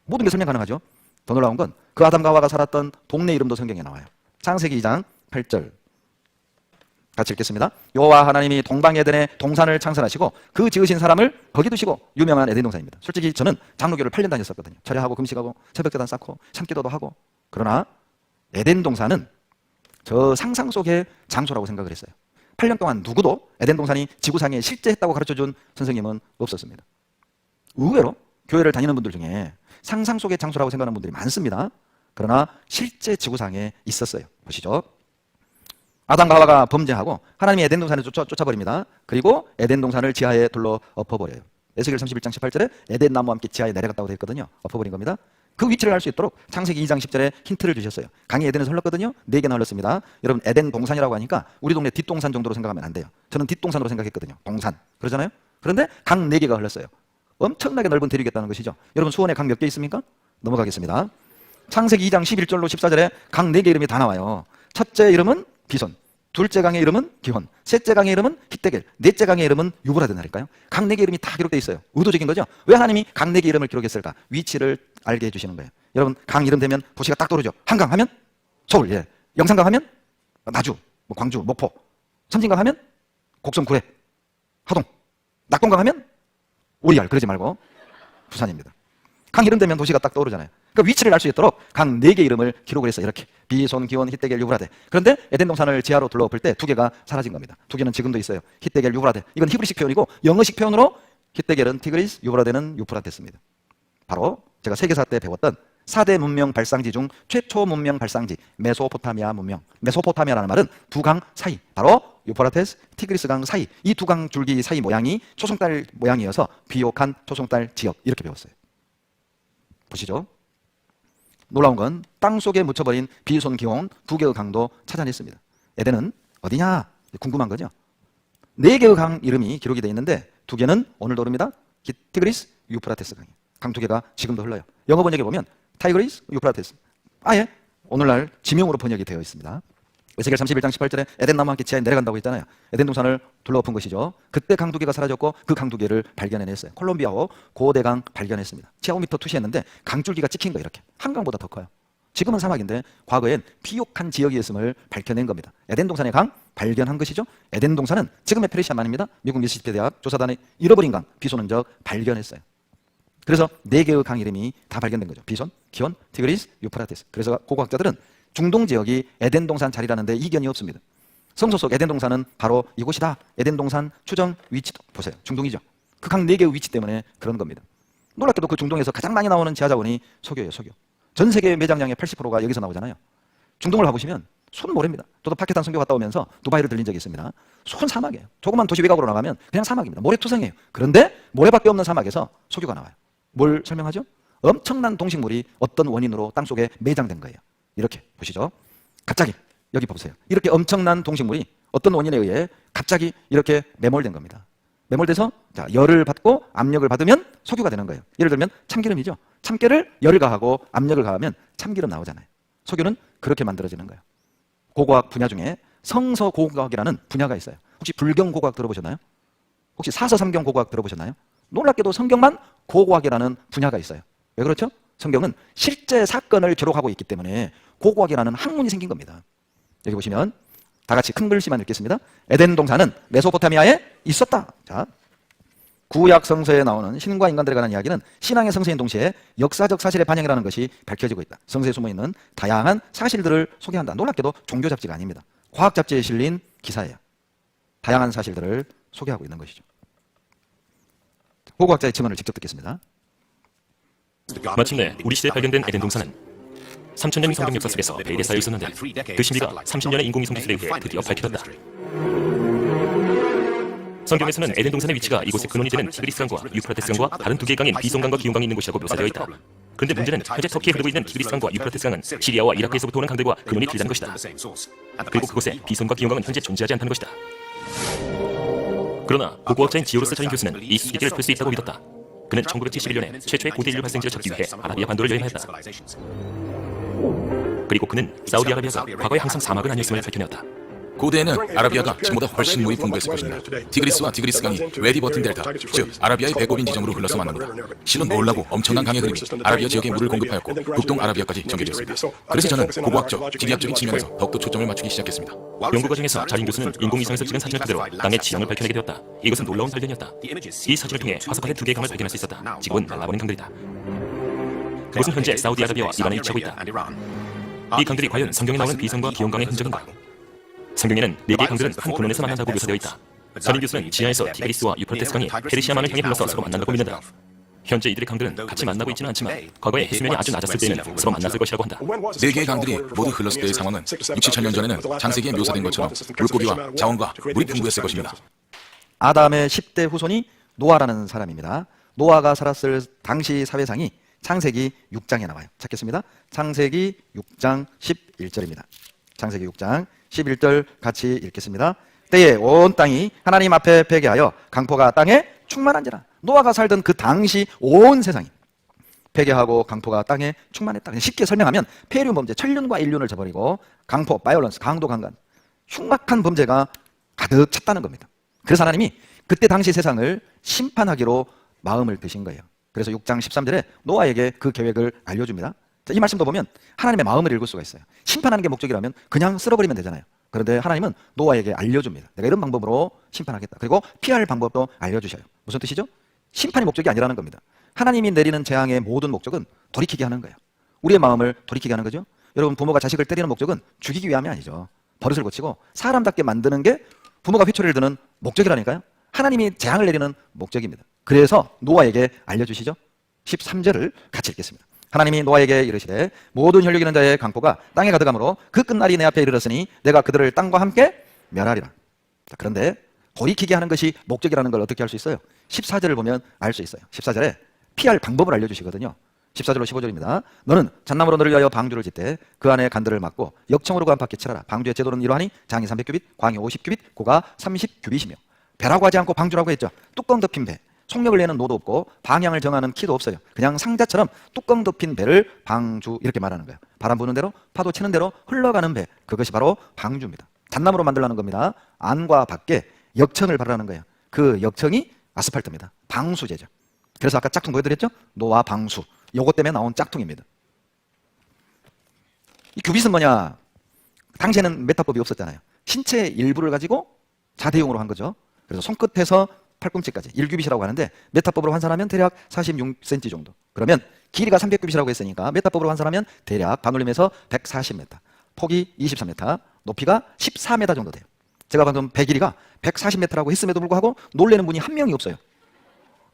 모든 게 설명 가능하죠. 더 놀라운 건 그 아담과 하와가 살았던 동네 이름도 성경에 나와요. 창세기 2장 8절 같이 읽겠습니다. 여호와 하나님이 동방에덴에 동산을 창설하시고 그 지으신 사람을 거기 두시고, 유명한 에덴 동산입니다. 솔직히 저는 장로교를 8년 다녔었거든요. 철야하고 금식하고 새벽제단 쌓고 참기도도 하고. 그러나 에덴 동산은 저 상상 속의 장소라고 생각을 했어요. 8년 동안 누구도 에덴 동산이 지구상에 실제했다고 가르쳐준 선생님은 없었습니다. 의외로 교회를 다니는 분들 중에 상상 속의 장소라고 생각하는 분들이 많습니다. 그러나 실제 지구상에 있었어요. 보시죠. 아담과 하와가 범죄하고 하나님이 에덴 동산을 쫓아버립니다. 그리고 에덴 동산을 지하에 둘러 엎어버려요. 에스겔 31장 18절에 에덴 나무와 함께 지하에 내려갔다고 되어 있거든요. 엎어버린 겁니다. 그 위치를 알 수 있도록 창세기 2장 10절에 힌트를 주셨어요. 강이 에덴에서 흘렀거든요. 4개나 흘렀습니다. 여러분, 에덴 동산이라고 하니까 우리 동네 뒷동산 정도로 생각하면 안 돼요. 저는 뒷동산으로 생각했거든요. 동산. 그러잖아요. 그런데 강 4개가 흘렀어요. 엄청나게 넓은 대륙이었다는 것이죠. 여러분, 수원에 강 몇 개 있습니까? 넘어가겠습니다. 창세기 2장 11절로 14절에 강 4개 이름이 다 나와요. 첫째 이름은 비손, 둘째 강의 이름은 기혼, 셋째 강의 이름은 히데겔, 넷째 강의 이름은 유브라데나일까요? 강 4개 이름이 다 기록되어 있어요. 의도적인 거죠. 왜 하나님이 강 4개 이름을 기록했을까? 위치를 알게 해주시는 거예요. 여러분, 강 이름 되면 도시가 딱 떠오르죠. 한강 하면 서울, 예. 영산강 하면 나주, 광주, 목포. 섬진강 하면 곡성, 구례, 하동. 낙동강 하면 오리알. 그러지 말고 부산입니다. 강 이름 되면 도시가 딱 떠오르잖아요. 그 위치를 알 수 있도록 강 4개 이름을 기록을 했어요. 이렇게 비손, 기온, 히데겔, 유브라데. 그런데 에덴 동산을 지하로 둘러엎을 때 2개가 사라진 겁니다. 2개는 지금도 있어요. 히데겔, 유브라데. 이건 히브리식 표현이고 영어식 표현으로 히데겔은 티그리스, 유브라데는 유프라테스입니다. 바로 제가 세계사 때 배웠던 4대 문명 발상지 중 최초 문명 발상지 메소포타미아 문명. 메소포타미아라는 말은 두 강 사이, 바로 유프라테스, 티그리스 강 사이, 이 두 강 줄기 사이 모양이 초승달 모양이어서 비옥한 초승달 지역, 이렇게 배웠어요. 보시죠. 놀라운 건 땅속에 묻혀버린 비손, 기온 2개의 강도 찾아냈습니다. 에덴은 어디냐? 궁금한 거죠. 4개의 강 이름이 기록이 되어 있는데 2개는 오늘도 흐릅니다. 티그리스, 유프라테스 강이. 강 2개가 지금도 흘러요. 영어 번역에 보면 타이그리스, 유프라테스. 아예 오늘날 지명으로 번역이 되어 있습니다. 에스겔 31장 18절에 에덴 나무와 함께 지하에 내려간다고 했잖아요. 에덴 동산을 둘러엎은 것이죠. 그때 강 2개가 사라졌고 그 강 2개를 발견해냈어요. 콜롬비아호 고대강 발견했습니다. 지하 5m 투시했는데 강줄기가 찍힌 거예요. 이렇게 한강보다 더 커요. 지금은 사막인데 과거엔 비옥한 지역이었음을 밝혀낸 겁니다. 에덴 동산의 강 발견한 것이죠. 에덴 동산은 지금의 페르시아만입니다. 미국 미시시피 대학 조사단의 잃어버린 강 비손 흔적 발견했어요. 그래서 4개의 강 이름이 다 발견된 거죠. 비손, 기온, 티그리스, 유프라테스. 그래서 고고학자들은 중동 지역이 에덴 동산 자리라는데 이견이 없습니다. 성서 속 에덴 동산은 바로 이곳이다. 에덴 동산 추정 위치도 보세요. 중동이죠. 그 강 4개의 위치 때문에 그런 겁니다. 놀랍게도 그 중동에서 가장 많이 나오는 지하자원이 석유예요. 석유. 전 세계 매장량의 80%가 여기서 나오잖아요. 중동을 가보시면 손 모래입니다. 저도 파키스탄 선교 갔다 오면서 두바이를 들린 적이 있습니다. 손 사막이에요. 조그만 도시 외곽으로 나가면 그냥 사막입니다. 모래투성이에요. 그런데 모래밖에 없는 사막에서 석유가 나와요. 뭘 설명하죠? 엄청난 동식물이 어떤 원인으로 땅속에 매장된 거예요. 이렇게 보시죠. 갑자기 여기 보세요. 이렇게 엄청난 동식물이 어떤 원인에 의해 갑자기 이렇게 매몰된 겁니다. 매몰돼서 자, 열을 받고 압력을 받으면 석유가 되는 거예요. 예를 들면 참기름이죠. 참깨를 열을 가하고 압력을 가하면 참기름 나오잖아요. 석유는 그렇게 만들어지는 거예요. 고고학 분야 중에 성서고고학이라는 분야가 있어요. 혹시 불경고고학 들어보셨나요? 혹시 사서삼경 고고학 들어보셨나요? 놀랍게도 성경만 고고학이라는 분야가 있어요. 왜 그렇죠? 성경은 실제 사건을 기록하고 있기 때문에 고고학이라는 학문이 생긴 겁니다. 여기 보시면 다 같이 큰 글씨만 읽겠습니다. 에덴 동산은 메소포타미아에 있었다. 자, 구약 성서에 나오는 신과 인간들에 관한 이야기는 신앙의 성서인 동시에 역사적 사실의 반영이라는 것이 밝혀지고 있다. 성서에 숨어있는 다양한 사실들을 소개한다. 놀랍게도 종교 잡지가 아닙니다. 과학 잡지에 실린 기사예요. 다양한 사실들을 소개하고 있는 것이죠. 고고학자의 증언을 직접 듣겠습니다. 마침내 우리 시대에 발견된 에덴 동산은 3000년 성경 역사 속에서 베일에 쌓여 있었는데 그 신비가 30년의 인공위성 기술에 의해 드디어 밝혀졌다. 성경에서는 에덴 동산의 위치가 이곳의 근원이 되는 티그리스강과 유프라테스강과 다른 2개의 강인 비손강과 기온강이 있는 곳이라고 묘사되어 있다. 그런데 문제는 현재 터키에 흐르고 있는 티그리스강과 유프라테스강은 시리아와 이라크에서부터 오는 강들과 근원이 틀리다는 것이다. 그리고 그곳에 비손과 기온강은 현재 존재하지 않다는 것이다. 그러나 고고학자인 지오르스 차린 교수는 이 수수께끼를 풀 수 있다고 믿었다. 그는 1971년에 최초의 고대 인류 발생지를 찾기 위해 아라비아 반도를 여행하였다. 그리고 그는 사우디아라비아가 과거에 항상 사막은 아니었음을 밝혀내었다. 고대에는 아라비아가 지금보다 훨씬 물이 풍부했을 것입니다. 티그리스와 티그리스강이 웨디 버튼 델타, 즉 아라비아의 배꼽인 지점으로 흘러서 만납니다. 실은 놀라고 엄청난 강의 흐름이 아라비아 지역에 물을 공급하였고 북동 아라비아까지 전개되었습니다. 그래서 저는 고고학적, 지리학적인 측면에서 더욱더 초점을 맞추기 시작했습니다. 연구 과정에서 자린 교수는 인공위성에서 찍은 사진을 그대로 땅의 지형을 밝혀내게 되었다. 이것은 놀라운 발견이었다. 이 사진을 통해 화석화된 2개의 강을 발견할 수 있었다. 지금은 말라버린 강들이다. 그것은 현재 사우디아라비아와 이란에 위치하고 있다. 이 강들이 과연 성경에 나오는 비선과 기온강의 흔적인가? 성경에는 4개의 강들은 한 근원에서 만난다고 묘사되어 있다. 사린 교수는 지하에서 티그리스와 유프라테스 강이 페르시아만을 향해 흘러서 서로 만난다고 믿는다. 현재 이들의 강들은 같이 만나고 있지는 않지만 과거에 해수면이 아주 낮았을 때에는 서로 만났을 것이라고 한다. 4개의 강들이 모두 흘렀을 때의 상황은 6, 7천 년 전에는 창세기에 묘사된 것처럼 물고기와 자원과 물이 풍부했을 것입니다. 아담의 10대 후손이 노아라는 사람입니다. 노아가 살았을 당시 사회상이 창세기 6장에 나와요. 찾겠습니다. 창세기 6장 11절입니다. 창세기 6장 11절 같이 읽겠습니다. 때에 온 땅이 하나님 앞에 회개하여 강포가 땅에 충만한지라. 노아가 살던 그 당시 온 세상이 회개하고 강포가 땅에 충만했다. 쉽게 설명하면 폐륜 범죄, 천륜과 인륜을 저버리고 강포, 바이올런스, 강도 강간, 흉악한 범죄가 가득 찼다는 겁니다. 그래서 하나님이 그때 당시 세상을 심판하기로 마음을 드신 거예요. 그래서 6장 13절에 노아에게 그 계획을 알려줍니다. 자, 이 말씀도 보면 하나님의 마음을 읽을 수가 있어요. 심판하는 게 목적이라면 그냥 쓸어버리면 되잖아요. 그런데 하나님은 노아에게 알려줍니다. 내가 이런 방법으로 심판하겠다. 그리고 피할 방법도 알려주셔요. 무슨 뜻이죠? 심판이 목적이 아니라는 겁니다. 하나님이 내리는 재앙의 모든 목적은 돌이키게 하는 거예요. 우리의 마음을 돌이키게 하는 거죠. 여러분, 부모가 자식을 때리는 목적은 죽이기 위함이 아니죠. 버릇을 고치고 사람답게 만드는 게 부모가 휘초리를 드는 목적이라니까요. 하나님이 재앙을 내리는 목적입니다. 그래서 노아에게 알려주시죠. 13절을 같이 읽겠습니다. 하나님이 노아에게 이르시되 모든 혈육 있는 자의 강포가 땅에 가득함으로 그 끝날이 내 앞에 이르렀으니 내가 그들을 땅과 함께 멸하리라. 자, 그런데 돌이키게 하는 것이 목적이라는 걸 어떻게 알 수 있어요? 14절을 보면 알 수 있어요. 14절에 피할 방법을 알려주시거든요. 14절로 15절입니다. 너는 잣나무로 너를 위하여 방주를 짓되 그 안에 간들을 막고 역청으로 그 안팎에 칠하라. 방주의 제도는 이러하니 장이 300규빗, 광이 50규빗, 고가 30규빗이며 배라고 하지 않고 방주라고 했죠. 뚜껑 덮인 배. 속력을 내는 노도 없고 방향을 정하는 키도 없어요. 그냥 상자처럼 뚜껑 덮인 배를 방주 이렇게 말하는 거예요. 바람 부는 대로 파도 치는 대로 흘러가는 배. 그것이 바로 방주입니다. 잣나무로 만들라는 겁니다. 안과 밖에 역청을 바르라는 거예요. 그 역청이 아스팔트입니다. 방수제죠. 그래서 아까 짝퉁 보여드렸죠? 노와 방수. 요것 때문에 나온 짝퉁입니다. 이 규빗은 뭐냐? 당시에는 메타법이 없었잖아요. 신체의 일부를 가지고 자대용으로 한 거죠. 그래서 손끝에서 팔꿈치까지 1규빗이라고 하는데 메타법으로 환산하면 대략 46cm 정도. 그러면 길이가 300규빗이라고 했으니까 메타법으로 환산하면 대략 반올림에서 140m, 폭이 23m, 높이가 14m 정도 돼요. 제가 방금 배 길이가 140m라고 했음에도 불구하고 놀래는 분이 한 명이 없어요.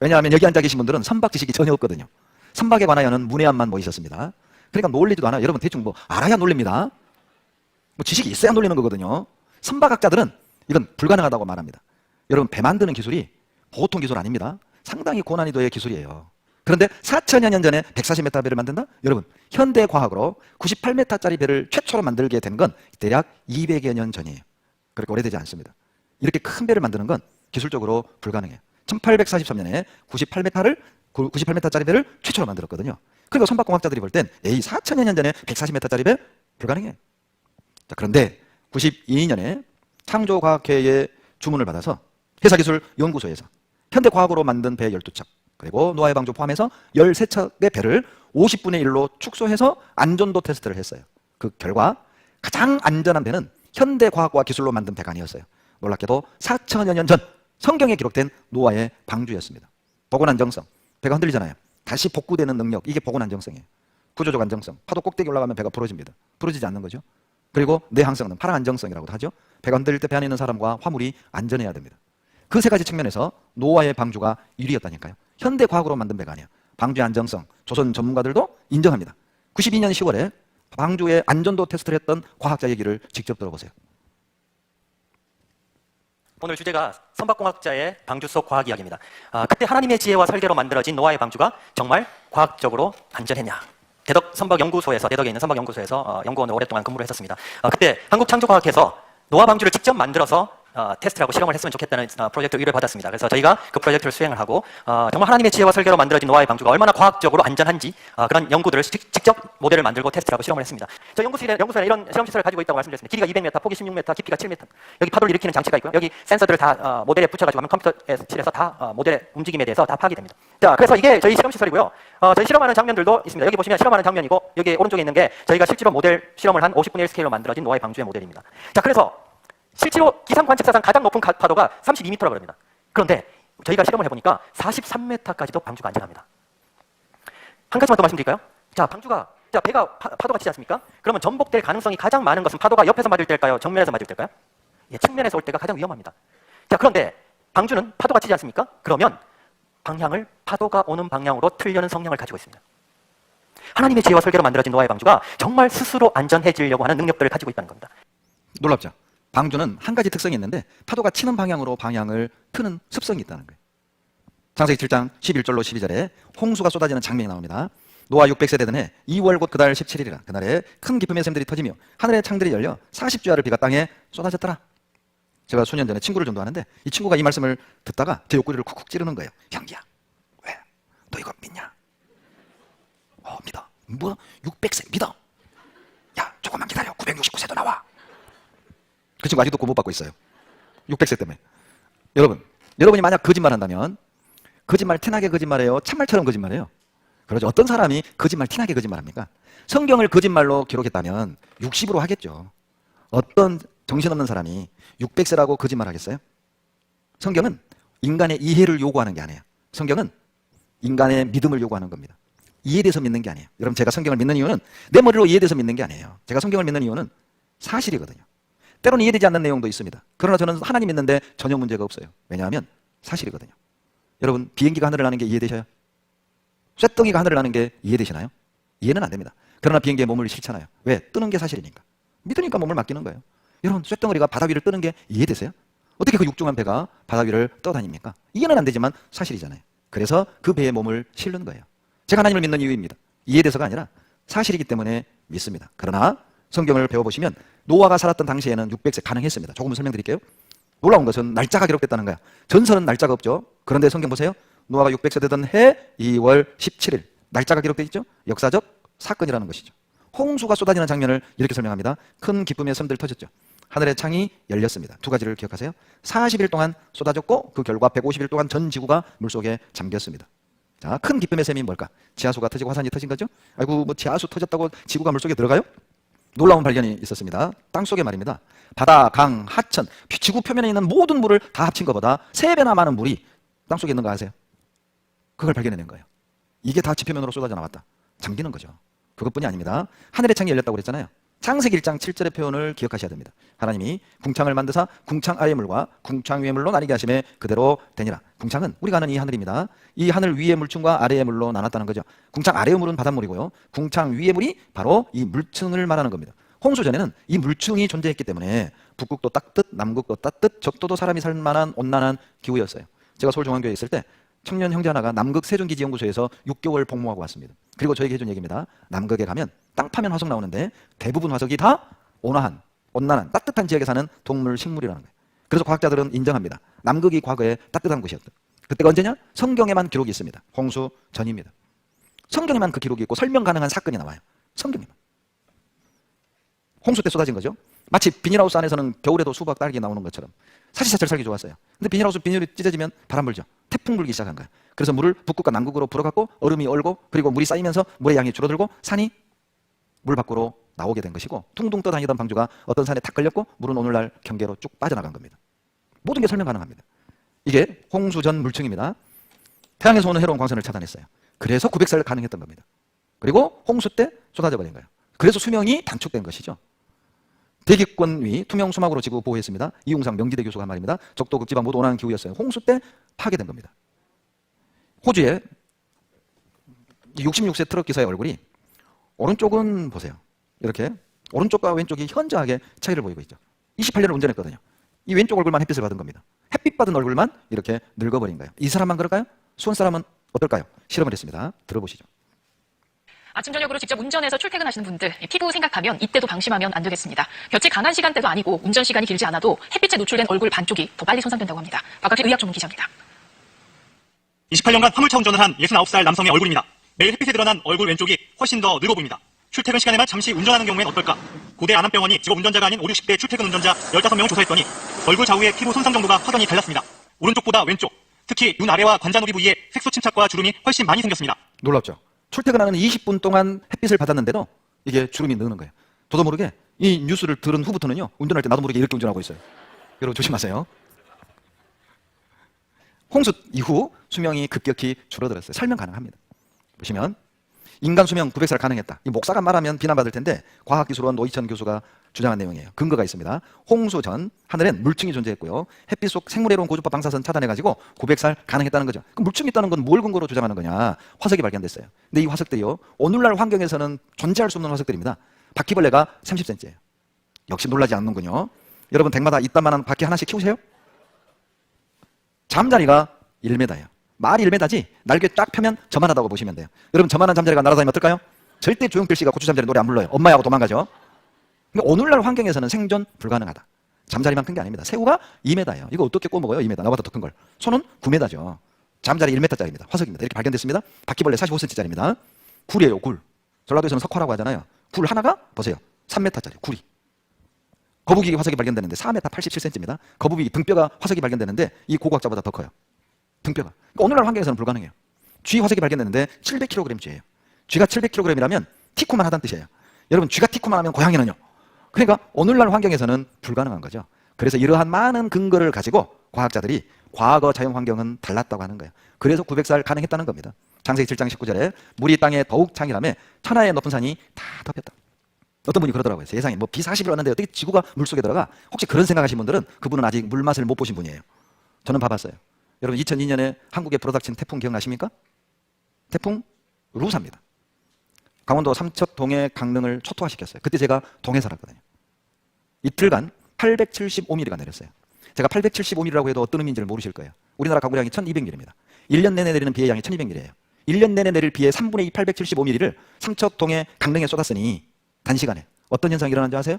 왜냐하면 여기 앉아 계신 분들은 선박 지식이 전혀 없거든요. 선박에 관하여는 문외한만 모이셨습니다. 그러니까 놀리지도 않아요. 여러분 대충 뭐 알아야 놀립니다. 뭐 지식이 있어야 놀리는 거거든요. 선박학자들은 이건 불가능하다고 말합니다. 여러분 배 만드는 기술이 보통 기술 아닙니다. 상당히 고난이도의 기술이에요. 그런데 4천여 년 전에 140m 배를 만든다? 여러분 현대 과학으로 98m짜리 배를 최초로 만들게 된 건 대략 200여 년 전이에요. 그렇게 오래되지 않습니다. 이렇게 큰 배를 만드는 건 기술적으로 불가능해요. 1843년에 98m짜리 배를 최초로 만들었거든요. 그리고 선박공학자들이 볼 땐 에이 4천여 년 전에 140m짜리 배 불가능해. 자, 그런데 92년에 창조과학회의 주문을 받아서 회사기술연구소에서 현대과학으로 만든 배 12척 그리고 노아의 방주 포함해서 13척의 배를 50분의 1로 축소해서 안전도 테스트를 했어요. 그 결과 가장 안전한 배는 현대과학과 기술로 만든 배가 아니었어요. 놀랍게도 4천여 년 전 성경에 기록된 노아의 방주였습니다. 복원 안정성, 배가 흔들리잖아요. 다시 복구되는 능력, 이게 복원 안정성이에요. 구조적 안정성, 파도 꼭대기 올라가면 배가 부러집니다. 부러지지 않는 거죠. 그리고 내항성능, 파랑 안정성이라고도 하죠. 배가 흔들릴 때 배 안에 있는 사람과 화물이 안전해야 됩니다. 그 세 가지 측면에서 노아의 방주가 1위였다니까요. 현대 과학으로 만든 배가 아니에요. 방주의 안정성, 조선 전문가들도 인정합니다. 92년 10월에 방주의 안전도 테스트를 했던 과학자 얘기를 직접 들어보세요. 오늘 주제가 선박공학자의 방주 속 과학 이야기입니다. 그때 하나님의 지혜와 설계로 만들어진 노아의 방주가 정말 과학적으로 안전했냐? 대덕 선박연구소에서, 대덕에 있는 선박연구소에서 연구원을 오랫동안 근무를 했었습니다. 그때 한국창조과학회에서 노아 방주를 직접 만들어서 테스트를 하고 실험을 했으면 좋겠다는 프로젝트 의뢰를 받았습니다. 그래서 저희가 그 프로젝트를 수행을 하고 정말 하나님의 지혜와 설계로 만들어진 노아의 방주가 얼마나 과학적으로 안전한지 그런 연구들을 직접 모델을 만들고 테스트를 하고 실험을 했습니다. 저 연구소에 이런 실험시설을 가지고 있다고 말씀드렸습니다. 길이가 200m, 폭이 16m, 깊이가 7m. 여기 파도를 일으키는 장치가 있고요. 여기 센서들을 다 모델에 붙여가지고 하면 컴퓨터실에서 다 모델의 움직임에 대해서 다 파악이 됩니다. 자, 그래서 이게 저희 실험시설이고요. 저희 실험하는 장면들도 있습니다. 여기 보시면 실험하는 장면이고 여기 오른쪽에 있는 게 저희가 실제로 모델 실험을 한 50분의 1 스케일로 만들어진 노아의 방주의 모델입니다. 자, 그래서 실제로 기상 관측사상 가장 높은 파도가 32m라고 합니다. 그런데 저희가 실험을 해보니까 43m까지도 방주가 안전합니다. 한 가지만 더 말씀드릴까요? 자, 배가 파도가 치지 않습니까? 그러면 전복될 가능성이 가장 많은 것은 파도가 옆에서 맞을 때일까요? 정면에서 맞을 때일까요? 예, 측면에서 올 때가 가장 위험합니다. 자, 그런데 방주는 파도가 치지 않습니까? 그러면 방향을 파도가 오는 방향으로 틀려는 성향을 가지고 있습니다. 하나님의 지혜와 설계로 만들어진 노아의 방주가 정말 스스로 안전해지려고 하는 능력들을 가지고 있다는 겁니다. 놀랍죠? 방주는 한 가지 특성이 있는데 파도가 치는 방향으로 방향을 트는 습성이 있다는 거예요. 창세기 7장 11절로 12절에 홍수가 쏟아지는 장면이 나옵니다. 노아 600세 되던 해 2월 곧 그달 17일이라 그날에 큰 기쁨의 샘들이 터지며 하늘의 창들이 열려 40주야를 비가 땅에 쏟아졌더라. 제가 수년 전에 친구를 전도하는데 이 친구가 이 말씀을 듣다가 제 옆구리를 쿡쿡 찌르는 거예요. 형기야, 왜? 너 이거 믿냐? 믿어. 뭐? 600세 믿어? 야, 조금만 기다려. 969세도 나와. 그 친구 아직도 고못 받고 있어요. 600세 때문에. 여러분이 만약 거짓말한다면 거짓말 티나게 거짓말해요? 참말처럼 거짓말해요? 그러죠. 어떤 사람이 거짓말 티나게 거짓말합니까? 성경을 거짓말로 기록했다면 60으로 하겠죠. 어떤 정신없는 사람이 600세라고 거짓말하겠어요? 성경은 인간의 이해를 요구하는 게 아니에요. 성경은 인간의 믿음을 요구하는 겁니다. 이해돼서 믿는 게 아니에요. 여러분 제가 성경을 믿는 이유는 내 머리로 이해돼서 믿는 게 아니에요. 제가 성경을 믿는 이유는 사실이거든요. 때로는 이해되지 않는 내용도 있습니다. 그러나 저는 하나님 믿는데 전혀 문제가 없어요. 왜냐하면 사실이거든요. 여러분 비행기가 하늘을 나는 게 이해되셔요? 쇳덩이가 하늘을 나는 게 이해되시나요? 이해는 안 됩니다. 그러나 비행기에 몸을 실잖아요. 왜? 뜨는 게 사실이니까. 믿으니까 몸을 맡기는 거예요. 여러분 쇳덩어리가 바다 위를 뜨는 게 이해되세요? 어떻게 그 육중한 배가 바다 위를 떠다닙니까? 이해는 안 되지만 사실이잖아요. 그래서 그 배에 몸을 실는 거예요. 제가 하나님을 믿는 이유입니다. 이해돼서가 아니라 사실이기 때문에 믿습니다. 그러나 성경을 배워보시면 노아가 살았던 당시에는 600세 가능했습니다. 조금 설명드릴게요. 놀라운 것은 날짜가 기록됐다는 거야. 전설은 날짜가 없죠. 그런데 성경 보세요. 노아가 600세 되던 해 2월 17일 날짜가 기록되어 있죠. 역사적 사건이라는 것이죠. 홍수가 쏟아지는 장면을 이렇게 설명합니다. 큰 기쁨의 섬들 터졌죠. 하늘의 창이 열렸습니다. 두 가지를 기억하세요. 40일 동안 쏟아졌고 그 결과 150일 동안 전 지구가 물속에 잠겼습니다. 자, 큰 기쁨의 셈이 뭘까? 지하수가 터지고 화산이 터진 거죠. 아이고 뭐 지하수 터졌다고 지구가 물속에 들어가요? 놀라운 발견이 있었습니다. 땅속에 말입니다. 바다, 강, 하천, 지구 표면에 있는 모든 물을 다 합친 것보다 3배나 많은 물이 땅속에 있는 거 아세요? 그걸 발견해낸 거예요. 이게 다 지표면으로 쏟아져 나왔다. 잠기는 거죠. 그것뿐이 아닙니다. 하늘의 창이 열렸다고 그랬잖아요. 창세기 1장 7절의 표현을 기억하셔야 됩니다. 하나님이 궁창을 만드사 궁창 아래의 물과 궁창 위의 물로 나뉘게 하심에 그대로 되니라. 궁창은 우리가 아는 이 하늘입니다. 이 하늘 위의 물층과 아래의 물로 나눴다는 거죠. 궁창 아래의 물은 바닷물이고요. 궁창 위의 물이 바로 이 물층을 말하는 겁니다. 홍수 전에는 이 물층이 존재했기 때문에 북극도 따뜻, 남극도 따뜻, 적도도 사람이 살 만한 온난한 기후였어요. 제가 서울중앙교회에 있을 때 청년 형제 하나가 남극 세종기지연구소에서 6개월 복무하고 왔습니다. 그리고 저에게 해준 얘기입니다. 남극에 가면 땅 파면 화석 나오는데 대부분 화석이 다 온화한, 온난한, 따뜻한 지역에 사는 동물, 식물이라는 거예요. 그래서 과학자들은 인정합니다. 남극이 과거에 따뜻한 곳이었다. 그때가 언제냐? 성경에만 기록이 있습니다. 홍수 전입니다. 성경에만 그 기록이 있고 설명 가능한 사건이 나와요. 성경에만. 홍수 때 쏟아진 거죠. 마치 비닐하우스 안에서는 겨울에도 수박, 딸기 나오는 것처럼 사실 자체를 살기 좋았어요. 근데 비닐하우스 비닐이 찢어지면 바람 불죠. 태풍 불기 시작한 거예요. 그래서 물을 북극과 남극으로 불어갖고 얼음이 얼고 그리고 물이 쌓이면서 물의 양이 줄어들고 산이 물 밖으로 나오게 된 것이고 둥둥 떠다니던 방주가 어떤 산에 탁 걸렸고 물은 오늘날 경계로 쭉 빠져나간 겁니다. 모든 게 설명 가능합니다. 이게 홍수 전 물층입니다. 태양에서 오는 해로운 광선을 차단했어요. 그래서 900살 가능했던 겁니다. 그리고 홍수 때 쏟아져 버린 거예요. 그래서 수명이 단축된 것이죠. 대기권 위 투명 수막으로 지구 보호했습니다. 이용상 명지대 교수가 한 말입니다. 적도 극지방 모두 온화한 기후였어요. 홍수 때 파괴된 겁니다. 호주에 66세 트럭 기사의 얼굴이 오른쪽은 보세요. 이렇게 오른쪽과 왼쪽이 현저하게 차이를 보이고 있죠. 28년을 운전했거든요. 이 왼쪽 얼굴만 햇빛을 받은 겁니다. 햇빛 받은 얼굴만 이렇게 늙어버린 거예요. 이 사람만 그럴까요? 수원 사람은 어떨까요? 실험을 했습니다. 들어보시죠. 아침 저녁으로 직접 운전해서 출퇴근하시는 분들 피부 생각하면 이때도 방심하면 안 되겠습니다. 볕이 강한 시간대도 아니고 운전 시간이 길지 않아도 햇빛에 노출된 얼굴 반쪽이 더 빨리 손상된다고 합니다. 박학기 의학 전문 기자입니다. 28년간 화물차 운전을 한 69살 남성의 얼굴입니다. 매일 햇빛에 드러난 얼굴 왼쪽이 훨씬 더 늙어 보입니다. 출퇴근 시간에만 잠시 운전하는 경우엔 어떨까? 고대 안암병원이 직업 운전자가 아닌 5, 60대 출퇴근 운전자 15명을 조사했더니 얼굴 좌우의 피부 손상 정도가 확연히 달랐습니다. 오른쪽보다 왼쪽, 특히 눈 아래와 관자놀이 부위에 색소 침착과 주름이 훨씬 많이 생겼습니다. 놀랍죠? 출퇴근하는 20분 동안 햇빛을 받았는데도 이게 주름이 느는 거예요. 저도 모르게 이 뉴스를 들은 후부터는요. 운전할 때 나도 모르게 이렇게 운전하고 있어요. 여러분 조심하세요. 홍수 이후 수명이 급격히 줄어들었어요. 설명 가능합니다. 보시면 인간 수명 900살 가능했다. 이 목사가 말하면 비난받을 텐데 과학기술원 노희천 교수가 주장한 내용이에요. 근거가 있습니다. 홍수 전 하늘엔 물층이 존재했고요. 햇빛 속 생물해로운 고주파 방사선 차단해가지고 900살 가능했다는 거죠. 그럼 물층이 있다는 건 뭘 근거로 주장하는 거냐? 화석이 발견됐어요. 근데 이 화석들이요. 오늘날 환경에서는 존재할 수 없는 화석들입니다. 바퀴벌레가 30cm예요. 역시 놀라지 않는군요. 여러분 댁마다 이딴만한 바퀴 하나씩 키우세요? 잠자리가 1m예요. 말이 1m지 날개 쫙 펴면 저만하다고 보시면 돼요. 여러분 저만한 잠자리가 날아다니면 어떨까요? 절대 조용필 씨가 고추 잠자리 노래 안 불러요. 엄마하고 도망가죠. 그러니까 오늘날 환경에서는 생존 불가능하다. 잠자리만 큰 게 아닙니다. 새우가 2m예요. 이거 어떻게 구워 먹어요? 2m. 나보다 더 큰 걸. 소는 9m죠. 잠자리 1m짜리입니다. 화석입니다. 이렇게 발견됐습니다. 바퀴벌레 45cm짜리입니다. 굴이에요. 굴. 전라도에서는 석화라고 하잖아요. 굴 하나가 보세요. 3m짜리 구리. 거북이 화석이 발견되는데 4m 87cm입니다. 거북이 등뼈가 화석이 발견되는데 이 고고학자보다 더 커요. 등뼈가. 그러니까 오늘날 환경에서는 불가능해요. 쥐 화석이 발견됐는데 700kg 쥐예요. 쥐가 700kg이라면 티코만 하다는 뜻이에요. 여러분 쥐가 티코만 하면 고양이는요. 그러니까 오늘날 환경에서는 불가능한 거죠. 그래서 이러한 많은 근거를 가지고 과학자들이 과거 자연 환경은 달랐다고 하는 거예요. 그래서 900살 가능했다는 겁니다. 창세기 7장 19절에 물이 땅에 더욱 창이라며 천하의 높은 산이 다 덮였다. 어떤 분이 그러더라고요. 세상에 뭐 B40을 왔는데 어떻게 지구가 물속에 들어가? 혹시 그런 생각하신 분들은 그분은 아직 물맛을 못 보신 분이에요. 저는 봐봤어요. 여러분 2002년에 한국에 불어닥친 태풍 기억나십니까? 태풍 루사입니다. 강원도 삼척동해 강릉을 초토화시켰어요. 그때 제가 동해 살았거든요. 이틀간 875mm가 내렸어요. 제가 875mm라고 해도 어떤 의미인지를 모르실 거예요. 우리나라 강우량이 1200mm입니다. 1년 내내 내리는 비의 양이 1200mm예요. 1년 내내 내릴 비의 3분의 2 875mm를 삼척동해 강릉에 쏟았으니 단시간에 어떤 현상이 일어난 줄 아세요?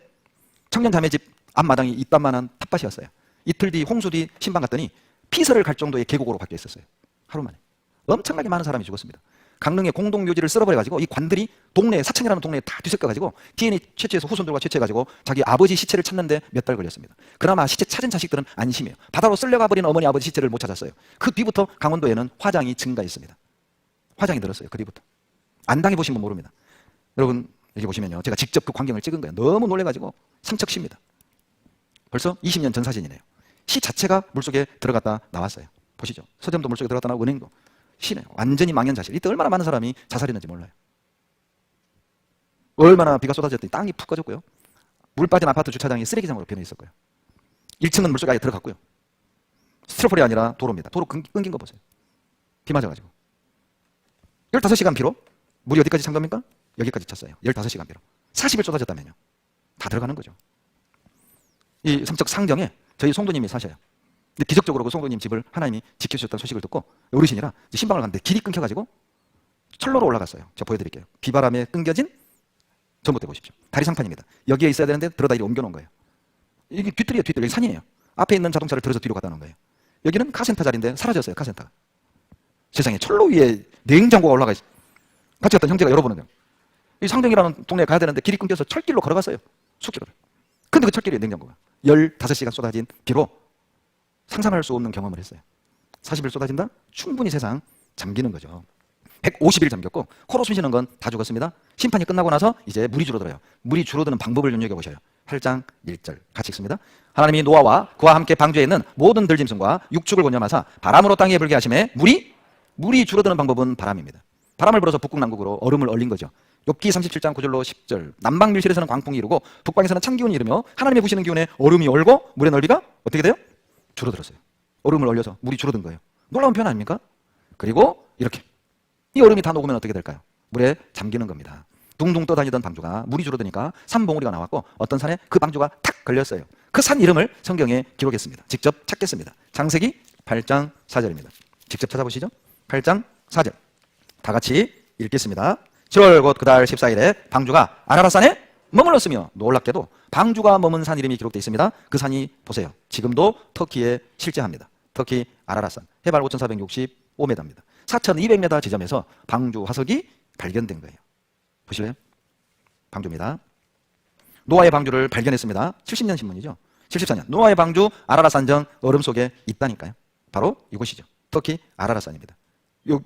청년 자매집 앞마당이 이딴만한 텃밭이었어요. 이틀 뒤 홍수 뒤 신방 갔더니 피서를 갈 정도의 계곡으로 바뀌어 있었어요. 하루 만에. 엄청나게 많은 사람이 죽었습니다. 강릉의 공동묘지를 쓸어버려가지고 이 관들이 동네에, 사천이라는 동네에 다 뒤섞여가지고 DNA 채취해서 후손들과 채취해가지고 자기 아버지 시체를 찾는데 몇 달 걸렸습니다. 그나마 시체 찾은 자식들은 안심해요. 바다로 쓸려가버린 어머니 아버지 시체를 못 찾았어요. 그 뒤부터 강원도에는 화장이 증가했습니다. 화장이 늘었어요. 그 뒤부터. 안 당해보신 분 모릅니다. 여러분 여기 보시면요, 제가 직접 그 광경을 찍은 거예요. 너무 놀래가지고 삼척시입니다. 벌써 20년 전 사진이네요. 시 자체가 물속에 들어갔다 나왔어요. 보시죠. 서점도 물속에 들어갔다 나오고 은행도. 시네요. 완전히 망연자실. 이때 얼마나 많은 사람이 자살했는지 몰라요. 얼마나 비가 쏟아졌더니 땅이 푹 꺼졌고요. 물 빠진 아파트 주차장이 쓰레기장으로 변해 있었고요. 1층은 물속에 아예 들어갔고요. 스티로폴이 아니라 도로입니다. 도로 끊긴 거 보세요. 비 맞아가지고. 15시간 비로 물이 어디까지 찬 겁니까? 여기까지 찼어요. 15시간 비로. 40일 쏟아졌다면요. 다 들어가는 거죠. 이 삼척 상정에 저희 송도님이 사셔요. 근데 기적적으로 그 송도님 집을 하나님이 지켜주셨다는 소식을 듣고 어르신이라 신방을 갔는데 길이 끊겨가지고 철로로 올라갔어요. 제가 보여드릴게요. 비바람에 끊겨진 전봇대 보십시오. 다리 상판입니다. 여기에 있어야 되는데 들어다 이리 옮겨놓은 거예요. 이게 뒤뜰이에요. 뒤뜰. 여기 산이에요. 앞에 있는 자동차를 들어서 뒤로 갖다 놓은 거예요. 여기는 카센터 자리인데 사라졌어요. 카센터가. 세상에 철로 위에 냉장고가 올라가 있어요. 같이 갔던 형제가 열어보는 거예요. 이 상정이라는 동네에 가야 되는데 길이 끊겨서 철길로 걸어갔어요. 수길로를. 근데 그 철길에 냉장고가 15시간 쏟아진 비로 상상할 수 없는 경험을 했어요. 40일 쏟아진다? 충분히 세상 잠기는 거죠. 150일 잠겼고 코로 숨쉬는 건 다 죽었습니다. 심판이 끝나고 나서 이제 물이 줄어들어요. 물이 줄어드는 방법을 눈여겨보셔요. 8장 1절 같이 읽습니다. 하나님이 노아와 그와 함께 방주에 있는 모든 들짐승과 육축을 권념하사 바람으로 땅에 불게 하심에 물이 줄어드는 방법은 바람입니다. 바람을 불어서 북극 남극으로 얼음을 얼린 거죠. 욥기 37장 9절로 10절. 남방 밀실에서는 광풍이 이르고 북방에서는 찬 기운이 이르며 하나님의 부시는 기운에 얼음이 얼고 물의 넓이가 어떻게 돼요? 줄어들었어요. 얼음을 얼려서 물이 줄어든 거예요. 놀라운 표현 아닙니까? 그리고 이렇게 이 얼음이 다 녹으면 어떻게 될까요? 물에 잠기는 겁니다. 둥둥 떠다니던 방주가 물이 줄어드니까 산봉우리가 나왔고 어떤 산에 그 방주가 탁 걸렸어요. 그 산 이름을 성경에 기록했습니다. 직접 찾겠습니다. 창세기 8장 4절입니다. 직접 찾아보시죠. 8장 4절 다 같이 읽겠습니다. 7월 곧 그달 14일에 방주가 아라랏산에 머물렀으며 놀랍게도 방주가 머문 산 이름이 기록되어 있습니다. 그 산이 보세요. 지금도 터키에 실제합니다. 터키 아라랏산 해발 5,465m입니다. 4,200m 지점에서 방주 화석이 발견된 거예요. 보실래요? 방주입니다. 노아의 방주를 발견했습니다. 70년 신문이죠. 74년 노아의 방주 아라랏산정 얼음 속에 있다니까요. 바로 이곳이죠. 터키 아라랏산입니다.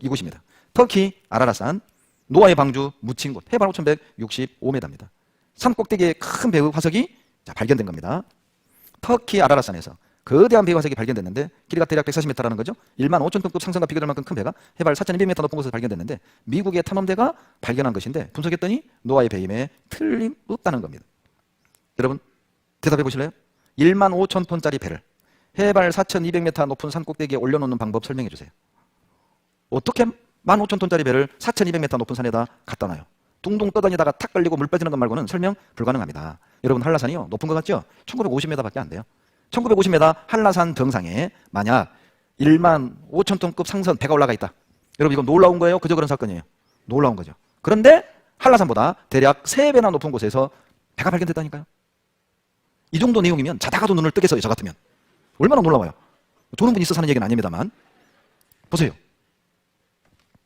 이곳입니다. 터키 아라랏산 노아의 방주 묻힌 곳 해발 5,165m입니다. 산 꼭대기에 큰 배의 화석이 발견된 겁니다. 터키 아라랏산에서 거대한 배의 화석이 발견됐는데 길이가 대략 140m라는 거죠. 15,000톤급 상승과 비교될 만큼 큰 배가 해발 4,200m 높은 곳에서 발견됐는데 미국의 탐험대가 발견한 것인데 분석했더니 노아의 배임에 틀림없다는 겁니다. 여러분 대답해 보실래요? 15,000톤짜리 배를 해발 4,200m 높은 산 꼭대기에 올려놓는 방법 설명해 주세요. 어떻게 15,000톤짜리 배를 4,200m 높은 산에다 갖다 놔요? 둥둥 떠다니다가 탁 걸리고 물 빠지는 것 말고는 설명 불가능합니다. 여러분 한라산이요 높은 것 같죠? 1950m밖에 안 돼요. 1950m 한라산 정상에 만약 15,000톤급 상선 배가 올라가 있다. 여러분 이건 놀라운 거예요? 그저 그런 사건이에요. 놀라운 거죠. 그런데 한라산보다 대략 3배나 높은 곳에서 배가 발견됐다니까요. 이 정도 내용이면 자다가도 눈을 뜨겠어요. 저 같으면. 얼마나 놀라워요. 도는 분이 있어서 하는 얘기는 아닙니다만 보세요.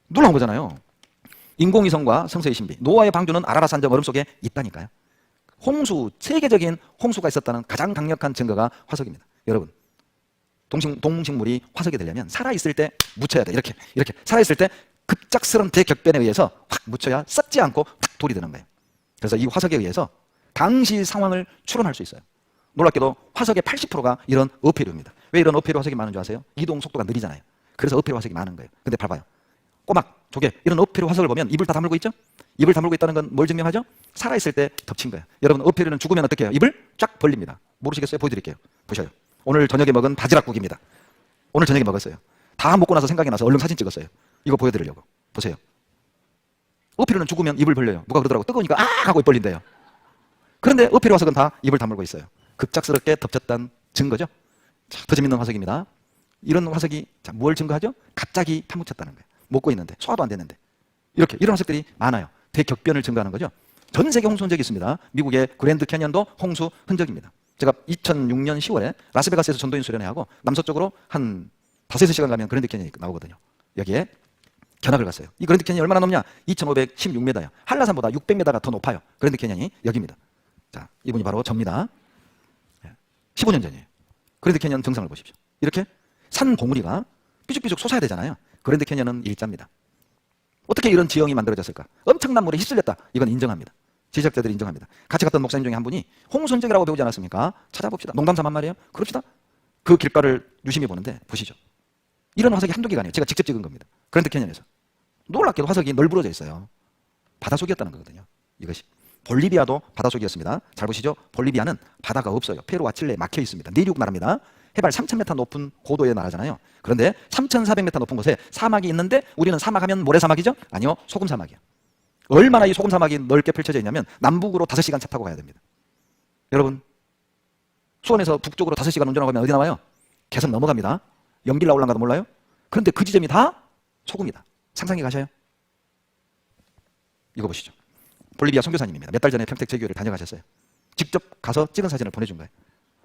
놀라운 거잖아요. 인공위성과 성서의 신비 노아의 방주는 아라랏산정 얼음 속에 있다니까요. 홍수, 세계적인 홍수가 있었다는 가장 강력한 증거가 화석입니다. 여러분 동식물이 화석이 되려면 살아있을 때 묻혀야 돼. 이렇게 살아있을 때 급작스러운 대격변에 의해서 확 묻혀야 썩지 않고 확 돌이 되는 거예요. 그래서 이 화석에 의해서 당시 상황을 추론할 수 있어요. 놀랍게도 화석의 80%가 이런 어패류입니다. 왜 이런 어패류 화석이 많은 줄 아세요? 이동 속도가 느리잖아요. 그래서 어패류 화석이 많은 거예요. 근데 봐봐요. 꼬막, 조개 이런 어패류 화석을 보면 입을 다 다물고 있죠? 입을 다물고 있다는 건 뭘 증명하죠? 살아있을 때 덮친 거예요. 여러분 어패류는 죽으면 어떻게 해요? 입을 쫙 벌립니다. 모르시겠어요? 보여드릴게요. 보셔요. 오늘 저녁에 먹은 바지락국입니다. 오늘 저녁에 먹었어요. 다 먹고 나서 생각이 나서 얼른 사진 찍었어요. 이거 보여드리려고. 보세요. 어패류는 죽으면 입을 벌려요. 누가 그러더라고. 뜨거우니까 아 하고 입 벌린대요. 그런데 어패류 화석은 다 입을 다물고 있어요. 급작스럽게 덮쳤다는 증거죠. 자, 더 재밌는 화석입니다. 이런 화석이 뭘 증거하죠? 갑자기 파묻혔다는 거예요. 먹고 있는데 소화도 안 되는데 이런 화석들이 많아요. 대격변을 증거하는 거죠. 전 세계 홍수 흔적이 있습니다. 미국의 그랜드 캐년도 홍수 흔적입니다. 제가 2006년 10월에 라스베가스에서 전도인 수련회하고 남서쪽으로 한 5-6시간 가면 그랜드 캐니언이 나오거든요. 여기에 견학을 갔어요. 이 그랜드 캐니언이 얼마나 높냐? 2516m예요. 한라산보다 600m가 더 높아요. 그랜드 캐니언이 여기입니다. 자, 이분이 바로 접니다. 15년 전이에요. 그랜드 캐니언 정상을 보십시오. 이렇게 산 봉우리가 삐죽삐죽 솟아야 되잖아요. 그랜드 캐니언은 일자입니다. 어떻게 이런 지형이 만들어졌을까? 엄청난 물에 휩쓸렸다. 이건 인정합니다. 지적자들이 인정합니다. 같이 갔던 목사님 중에 한 분이 홍순적이라고 배우지 않았습니까? 찾아봅시다. 농담 삼한 말이에요. 그럽시다. 그 길가를 유심히 보는데 보시죠. 이런 화석이 한두 개가 아니에요. 제가 직접 찍은 겁니다. 그랜드 캐니언에서. 놀랍게도 화석이 널브러져 있어요. 바다속이었다는 거거든요. 이것이. 볼리비아도 바다속이었습니다. 잘 보시죠. 볼리비아는 바다가 없어요. 페루와 칠레에 막혀 있습니다. 내륙 나라입니다. 해발 3,000m 높은 고도의 나라잖아요. 그런데 3,400m 높은 곳에 사막이 있는데 우리는 사막하면 모래사막이죠? 아니요. 소금사막이에요. 얼마나 이 소금사막이 넓게 펼쳐져 있냐면 남북으로 5시간 차 타고 가야 됩니다. 여러분, 수원에서 북쪽으로 5시간 운전하고 가면 어디 나와요? 개선 넘어갑니다. 연길라 올라가도 몰라요? 그런데 그 지점이 다 소금이다. 상상해 가셔요? 이거 보시죠. 볼리비아 선교사님입니다. 몇 달 전에 평택 제교회를 다녀가셨어요. 직접 가서 찍은 사진을 보내준 거예요.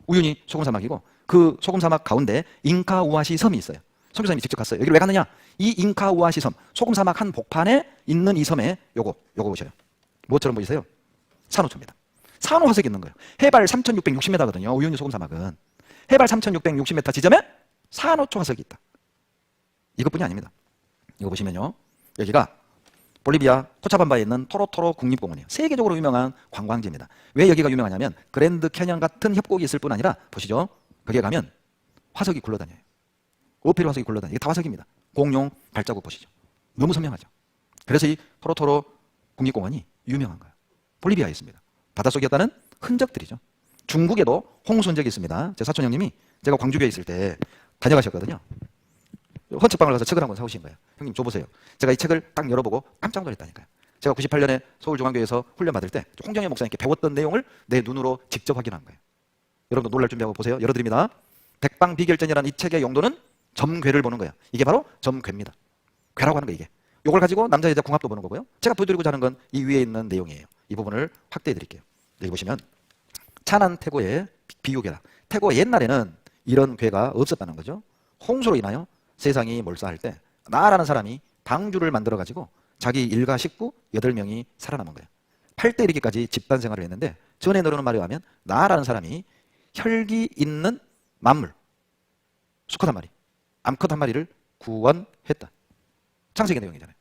우연히 소금사막이고 그 소금사막 가운데 잉카 우아시 섬이 있어요. 선교사님이 직접 갔어요. 여기를 왜 갔느냐? 이 잉카 우아시 섬, 소금사막 한 복판에 있는 이 섬에 요거 보셔요. 뭐처럼 보이세요? 산호초입니다. 산호 화석이 있는 거예요. 해발 3,660m거든요. 우유니 소금사막은. 해발 3,660m 지점에 산호초 화석이 있다. 이것뿐이 아닙니다. 이거 보시면요. 여기가 볼리비아 코차밤바에 있는 토로토로 국립공원이에요. 세계적으로 유명한 관광지입니다. 왜 여기가 유명하냐면 그랜드 캐년 같은 협곡이 있을 뿐 아니라 보시죠. 거기에 가면 화석이 굴러다녀요. 오페르 화석이 굴러다녀요. 이게 다 화석입니다. 공룡 발자국 보시죠. 너무 선명하죠. 그래서 이 토로토로 국립공원이 유명한 거예요. 볼리비아에 있습니다. 바닷속이었다는 흔적들이죠. 중국에도 홍수 흔적이 있습니다. 제 사촌 형님이 제가 광주교에 있을 때 다녀가셨거든요. 헌책방을 가서 책을 한권 사오신 거예요. 형님 줘보세요. 제가 이 책을 딱 열어보고 깜짝 놀랐다니까요. 제가 98년에 서울중앙교회에서 훈련 받을 때 홍정혜 목사님께 배웠던 내용을 내 눈으로 직접 확인한 거예요. 여러분도 놀랄 준비하고 보세요. 열어드립니다. 백방비결전이라는 이 책의 용도는 점괘를 보는 거예요. 이게 바로 점괘입니다. 괴라고 하는 거예요. 이게. 이걸 가지고 남자 여자 궁합도 보는 거고요. 제가 보여드리고자 하는 건 이 위에 있는 내용이에요. 이 부분을 확대해 드릴게요. 여기 보시면 찬안 태고의 비유괴다. 태고 옛날에는 이런 괴가 없었다는 거죠. 홍수로 인하여 세상이 몰사할 때 나라는 사람이 방주를 만들어가지고 자기 일가 식구 8명이 살아남은 거예요. 8대 이르기까지 집단 생활을 했는데 전에 너르는 말에 의하면 나라는 사람이 혈기 있는 만물, 수컷 한 마리, 암컷 한 마리를 구원했다. 창세기 내용이잖아요.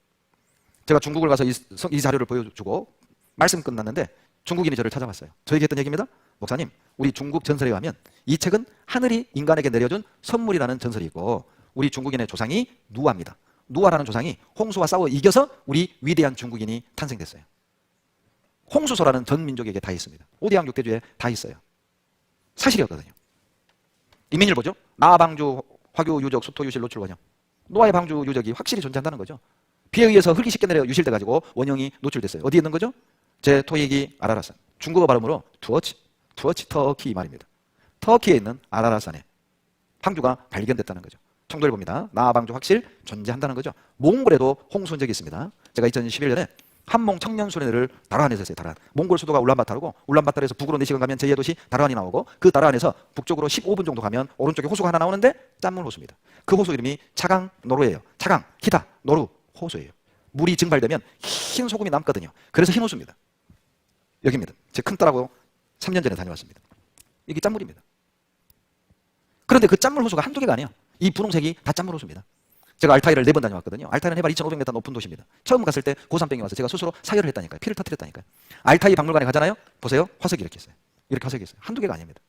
제가 중국을 가서 이 자료를 보여주고 말씀 끝났는데 중국인이 저를 찾아왔어요. 저에게 했던 얘기입니다. 목사님, 우리 중국 전설에 의하면 이 책은 하늘이 인간에게 내려준 선물이라는 전설이 있고 우리 중국인의 조상이 누아입니다. 누아라는 조상이 홍수와 싸워 이겨서 우리 위대한 중국인이 탄생됐어요. 홍수소라는 전 민족에게 다 있습니다. 5대양 6대주에 다 있어요. 사실이었거든요. 이민일 보죠. 나방주, 화교, 유적, 수토, 유실, 노출, 원형. 노아의 방주 유적이 확실히 존재한다는 거죠. 비에 의해서 흙이 쉽게 내려 유실돼가지고 원형이 노출됐어요. 어디에 있는 거죠? 제 토익이 아라라산. 중국어 발음으로 터키 이 말입니다. 터키에 있는 아라라산에 방주가 발견됐다는 거죠. 청도를 봅니다. 나방주 확실 존재한다는 거죠. 몽골에도 홍수 흔적이 있습니다. 제가 2011년에 한몽 청년수련회를 다라한에서 했어요. 다라한. 몽골 수도가 울란바타르고 울란바타르에서 북으로 4시간 가면 제2의 도시 다라한이 나오고 그 다라한에서 북쪽으로 15분 정도 가면 오른쪽에 호수가 하나 나오는데 짠물 호수입니다. 그 호수 이름이 차강 노루예요. 차강, 기타, 노루 호수예요. 물이 증발되면 흰 소금이 남거든요. 그래서 흰 호수입니다. 여기입니다. 제 큰딸하고 3년 전에 다녀왔습니다. 이게 짠물입니다. 그런데 그 짠물 호수가 한두 개가 아니에요. 이 분홍색이 다 짠물 호수입니다. 제가 알타이를 4번 다녀왔거든요. 알타이는 해발 2,500m 높은 도시입니다. 처음 갔을 때 고산병이 와서 제가 스스로 사열을 했다니까요. 피를 터뜨렸다니까요. 알타이 박물관에 가잖아요. 보세요. 화석이 이렇게 있어요. 이렇게 화석이 있어요. 한두 개가 아닙니다.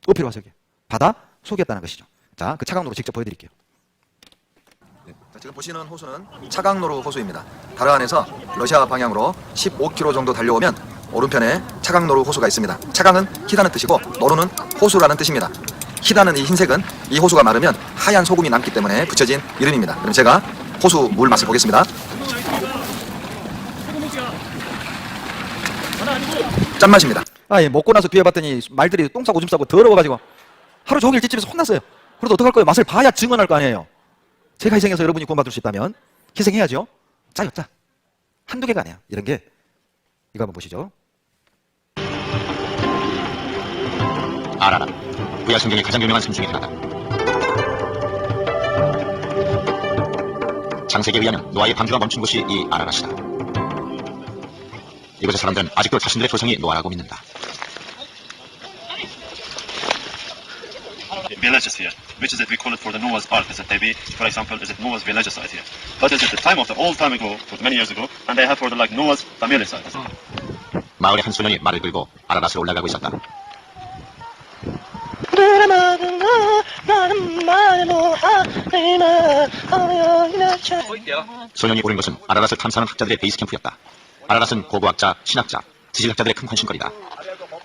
오피로 화석이에요. 바다 속이었다는 것이죠. 자, 그 차강로로 직접 보여드릴게요. 자, 지금 보시는 호수는 차강노루 호수입니다. 다라한에서 러시아 방향으로 15km 정도 달려오면 오른편에 차강노루 호수가 있습니다. 차강은 희다는 뜻이고 노루는 호수라는 뜻입니다. 희다는 이 흰색은 이 호수가 마르면 하얀 소금이 남기 때문에 붙여진 이름입니다. 그럼 제가 호수 물 맛을 보겠습니다. 짠맛입니다. 예, 먹고 나서 뒤에 봤더니 말들이 똥 싸고 오줌 싸고 더러워가지고 하루 종일 찌집에서 혼났어요. 그래도 어떡할 거예요? 맛을 봐야 증언할 거 아니에요. 제가 희생해서 여러분이 구원받을 수 있다면 희생해야죠. 짜요, 짜. 한두 개가 아니야. 이런 게. 이거 한번 보시죠. 아라라. 구약 성경의 가장 유명한 섬 중에 하나다. 창세기에 의하면 노아의 방주가 멈춘 곳이 이 아라랏이다. 이곳의 사람들은 아직도 자신들의 조상이 노아라고 믿는다. Villages here, which is it we call it for the Noah's Ark? Is it maybe, for example, is it Noah's village site here? But is it the time of the old time ago, for many years ago, and they have for the like Noah's family site? 마을의 한 소년이 말을 끌고 아라랏으로 올라가고 있었다. 소년이 오른 것은 아라랏을 탐사하는 학자들의 베이스 캠프였다. 아라랏은 고고학자, 신학자, 지질학자들의 큰 관심거리다.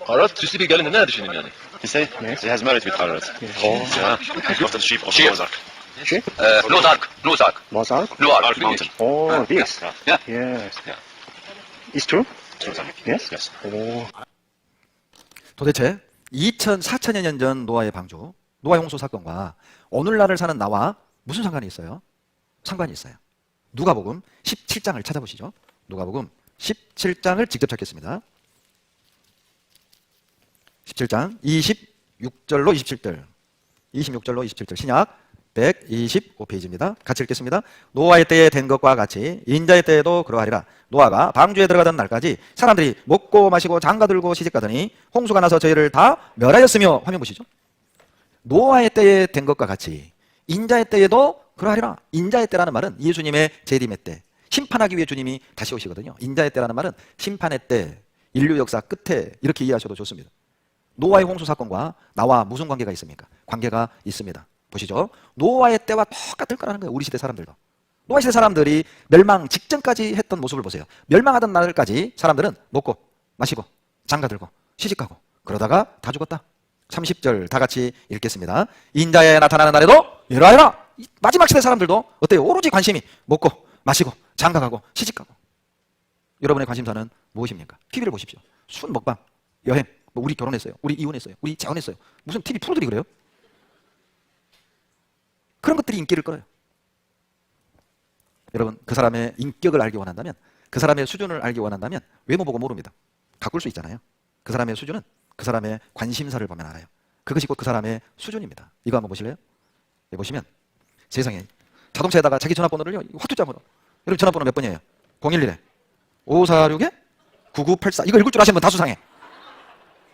Ararat, du slipper gale ned düşündüm yani. You say? Yes. He has married with Ararat. Oh. Yeah. After the sheep of Noah's Ark. Sheep? Noah's Ark. Noah's Ark. Noah's Ark? Noah's Ark mountain. Oh, this. Yeah. Yes. Yeah. It's true? True. Yes? Yes. Oh. 도대체 4,000년 전 노아의 방주, 노아 홍수 사건과 오늘날을 사는 나와 무슨 상관이 있어요? 상관이 있어요. 누가복음 17장을 찾아보시죠. 누가복음 17장을 직접 찾겠습니다. 17장 26절로 27절 26절로 27절 신약 125페이지입니다. 같이 읽겠습니다. 노아의 때에 된 것과 같이 인자의 때에도 그러하리라. 노아가 방주에 들어가던 날까지 사람들이 먹고 마시고 장가들고 시집가더니 홍수가 나서 저희를 다 멸하였으며. 화면 보시죠. 노아의 때에 된 것과 같이 인자의 때에도 그러하리라. 인자의 때라는 말은 예수님의 재림의 때, 심판하기 위해 주님이 다시 오시거든요. 인자의 때라는 말은 심판의 때, 인류 역사 끝에, 이렇게 이해하셔도 좋습니다. 노아의 홍수 사건과 나와 무슨 관계가 있습니까? 관계가 있습니다. 보시죠. 노아의 때와 똑같을 거라는 거예요. 우리 시대 사람들도. 노아 시대 사람들이 멸망 직전까지 했던 모습을 보세요. 멸망하던 날까지 사람들은 먹고 마시고 장가들고 시집가고 그러다가 다 죽었다. 30절 다 같이 읽겠습니다. 인자에 나타나는 날에도 이러하여라. 마지막 시대 사람들도 어때요? 오로지 관심이 먹고 마시고 장가가고 시집가고. 여러분의 관심사는 무엇입니까? TV를 보십시오. 술 먹방, 여행, 뭐 우리 결혼했어요, 우리 이혼했어요, 우리 재혼했어요. 무슨 TV 프로들이 그래요? 그런 것들이 인기를 끌어요. 여러분, 그 사람의 인격을 알기 원한다면, 그 사람의 수준을 알기 원한다면 외모 보고 모릅니다. 가꿀 수 있잖아요. 그 사람의 수준은 그 사람의 관심사를 보면 알아요. 그것이 곧 그 사람의 수준입니다. 이거 한번 보실래요? 여기 보시면 세상에 자동차에다가 자기 전화번호를요, 화투장으로. 여러분 전화번호 몇 번이에요? 011에 546에 9984. 이거 읽을 줄 아시는 분 다 수상해.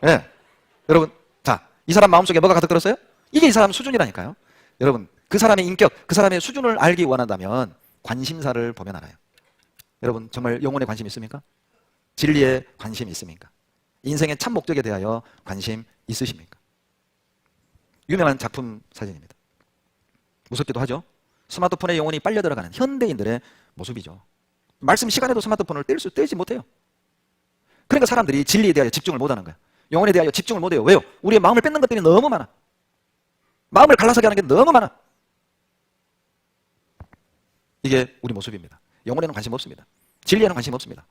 예. 네. 여러분, 자, 이 사람 마음속에 뭐가 가득 들었어요? 이게 이 사람 수준이라니까요. 여러분, 그 사람의 인격, 그 사람의 수준을 알기 원한다면 관심사를 보면 알아요. 여러분, 정말 영혼에 관심 있습니까? 진리에 관심 있습니까? 인생의 참 목적에 대하여 관심 있으십니까? 유명한 작품 사진입니다. 무섭기도 하죠. 스마트폰에 영혼이 빨려 들어가는 현대인들의 모습이죠. 말씀 시간에도 스마트폰을 떼지 못해요. 그러니까 사람들이 진리에 대하여 집중을 못하는 거예요. 영혼에 대하여 집중을 못해요. 왜요? 우리의 마음을 뺏는 것들이 너무 많아. 마음을 갈라서게 하는 게 너무 많아. 이게 우리 모습입니다. 영혼에는 관심 없습니다. 진리에는 관심 없습니다.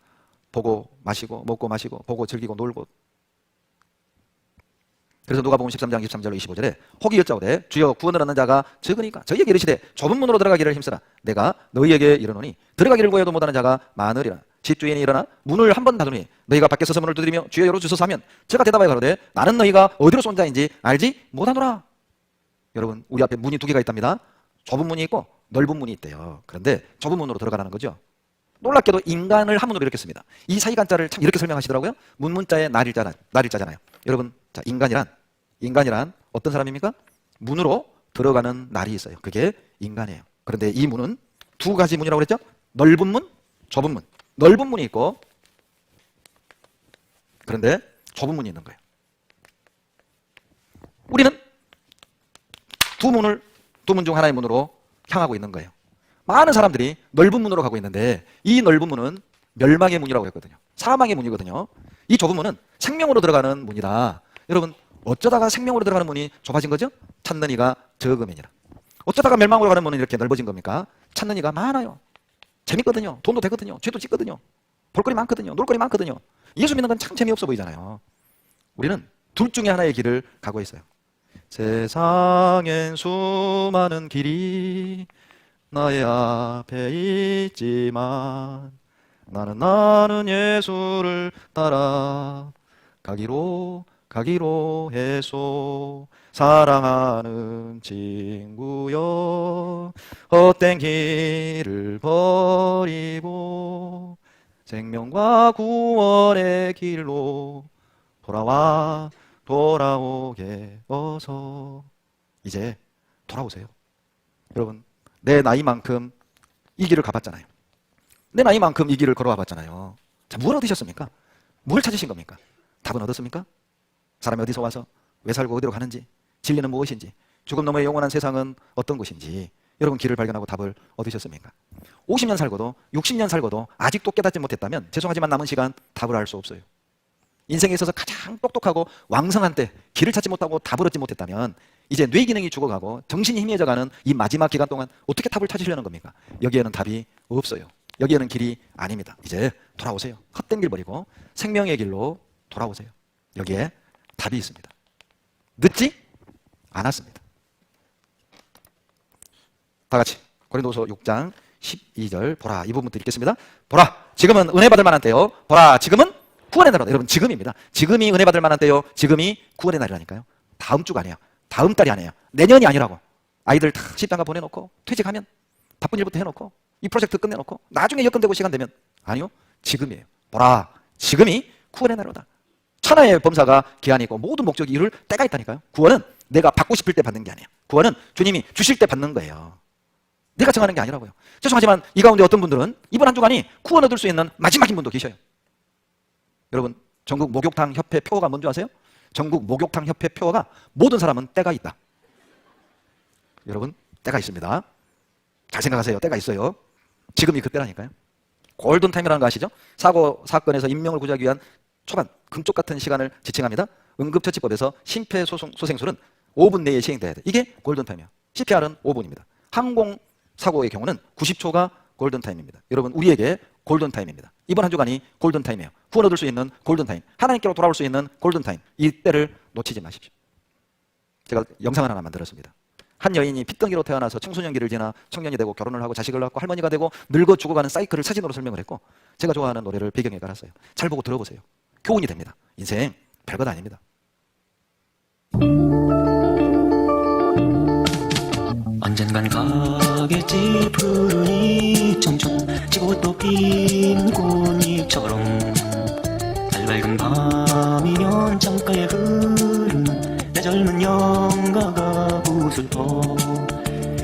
보고 마시고 먹고 마시고 보고 즐기고 놀고. 그래서 누가복음 13장 23절로 25절에 혹이 여짜오되 주여 구원을 얻는 자가 적으니까 저희에게 이르시되 좁은 문으로 들어가기를 힘쓰라. 내가 너희에게 이르노니 들어가기를 구해도 못하는 자가 많으리라. 집주인이 일어나 문을 한 번 닫으니 너희가 밖에 서서 문을 두드리며 주여 열어주소서 하면 저가 대답하여 가로되 나는 너희가 어디로 쏜 자인지 알지 못하노라. 여러분, 우리 앞에 문이 두 개가 있답니다. 좁은 문이 있고 넓은 문이 있대요. 그런데 좁은 문으로 들어가라는 거죠. 놀랍게도 인간을 한문으로 이렇게 씁니다. 이 사이간자를 참 이렇게 설명하시더라고요. 문자에 날일자잖아요. 여러분, 자, 인간이란 어떤 사람입니까? 문으로 들어가는 날이 있어요. 그게 인간이에요. 그런데 이 문은 두 가지 문이라고 그랬죠? 넓은 문, 좁은 문. 넓은 문이 있고, 그런데 좁은 문이 있는 거예요. 우리는 두 문 중 하나의 문으로 향하고 있는 거예요. 많은 사람들이 넓은 문으로 가고 있는데 이 넓은 문은 멸망의 문이라고 했거든요. 사망의 문이거든요. 이 좁은 문은 생명으로 들어가는 문이다. 여러분, 어쩌다가 생명으로 들어가는 문이 좁아진 거죠? 찾는 이가 적음이니라. 어쩌다가 멸망으로 가는 문은 이렇게 넓어진 겁니까? 찾는 이가 많아요. 재밌거든요. 돈도 되거든요. 죄도 짓거든요. 볼거리 많거든요. 놀거리 많거든요. 예수 믿는 건 참 재미없어 보이잖아요. 우리는 둘 중에 하나의 길을 가고 있어요. 세상엔 수많은 길이 나의 앞에 있지만 나는 예수를 따라 가기로 가기로 해소. 사랑하는 친구여, 헛된 길을 버리고 생명과 구원의 길로 돌아오게 어서. 이제 돌아오세요. 여러분, 내 나이만큼 이 길을 가봤잖아요. 내 나이만큼 이 길을 걸어와 봤잖아요. 자, 뭘 얻으셨습니까? 뭘 찾으신 겁니까? 답은 얻었습니까? 사람이 어디서 와서 왜 살고 어디로 가는지, 진리는 무엇인지, 죽음 너머의 영원한 세상은 어떤 것인지 여러분 길을 발견하고 답을 얻으셨습니까? 50년 살고도 60년 살고도 아직도 깨닫지 못했다면 죄송하지만 남은 시간 답을 알 수 없어요. 인생에 있어서 가장 똑똑하고 왕성한 때 길을 찾지 못하고 답을 얻지 못했다면 이제 뇌 기능이 죽어가고 정신이 희미해져가는 이 마지막 기간 동안 어떻게 답을 찾으려는 겁니까? 여기에는 답이 없어요. 여기에는 길이 아닙니다. 이제 돌아오세요. 헛된 길 버리고 생명의 길로 돌아오세요. 여기에 답이 있습니다. 늦지 않았습니다. 다 같이 고린도서 6장 12절 보라, 이 부분부터 읽겠습니다. 보라, 지금은 은혜 받을 만한 때요. 보라, 지금은 구원의 날이다. 여러분, 지금입니다. 지금이 은혜 받을 만한 때요. 지금이 구원의 날이라니까요. 다음 주가 아니에요. 다음 달이 아니에요. 내년이 아니라고. 아이들 다 집단가 보내놓고 퇴직하면 바쁜 일부터 해놓고 이 프로젝트 끝내놓고 나중에 여건되고 시간 되면, 아니요, 지금이에요. 보라, 지금이 구원의 날이다. 천하의 범사가 기한이 있고 모든 목적이 이룰 때가 있다니까요. 구원은 내가 받고 싶을 때 받는 게 아니에요. 구원은 주님이 주실 때 받는 거예요. 내가 정하는 게 아니라고요. 죄송하지만 이 가운데 어떤 분들은 이번 한 주간이 구원 얻을 수 있는 마지막인 분도 계셔요. 여러분, 전국 목욕탕 협회 표어가 뭔지 아세요? 전국 목욕탕 협회 표어가 모든 사람은 때가 있다. 여러분, 때가 있습니다. 잘 생각하세요. 때가 있어요. 지금이 그때라니까요. 골든타임이라는 거 아시죠? 사건에서 인명을 구제하기 위한 초반 금쪽 같은 시간을 지칭합니다. 응급처치법에서 심폐소생술은 5분 내에 시행돼야 돼. 이게 골든타임이야. CPR은 5분입니다. 항공사고의 경우는 90초가 골든타임입니다. 여러분, 우리에게 골든타임입니다. 이번 한 주간이 골든타임이에요. 구원 얻을 수 있는 골든타임, 하나님께로 돌아올 수 있는 골든타임. 이 때를 놓치지 마십시오. 제가 영상을 하나 만들었습니다. 한 여인이 핏덩이로 태어나서 청소년기를 지나 청년이 되고 결혼을 하고 자식을 낳고 할머니가 되고 늙어 죽어가는 사이클을 사진으로 설명을 했고, 제가 좋아하는 노래를 배경에 깔았어요. 잘 보고 들어보세요. 교훈이 됩니다. 인생 별것 아닙니다. 언젠간 가겠지 푸른 이 청춘, 지고 또 피는 꽃잎처럼. 달 밝은 밤이면 창가에 흐르는 내 젊은 영가가 붓을 퍼.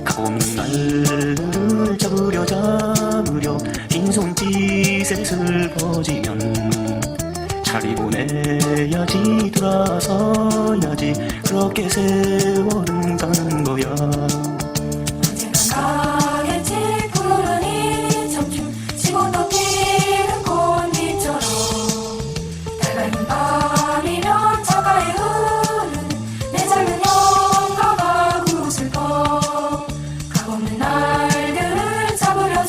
가고 있는 날들을 잡으려 빈손짓에 슬퍼지면 차리 보내야지, 돌아서야지, 그렇게 세월은 가는 거야. 가겠지 푸른 이 청춘, 지고 또 피는 꽃잎처럼. 달 밝은 밤이면 창가에 흐르는 내 젊은 영가가 붓을 퍼. 가고 있는 날들을 잡으려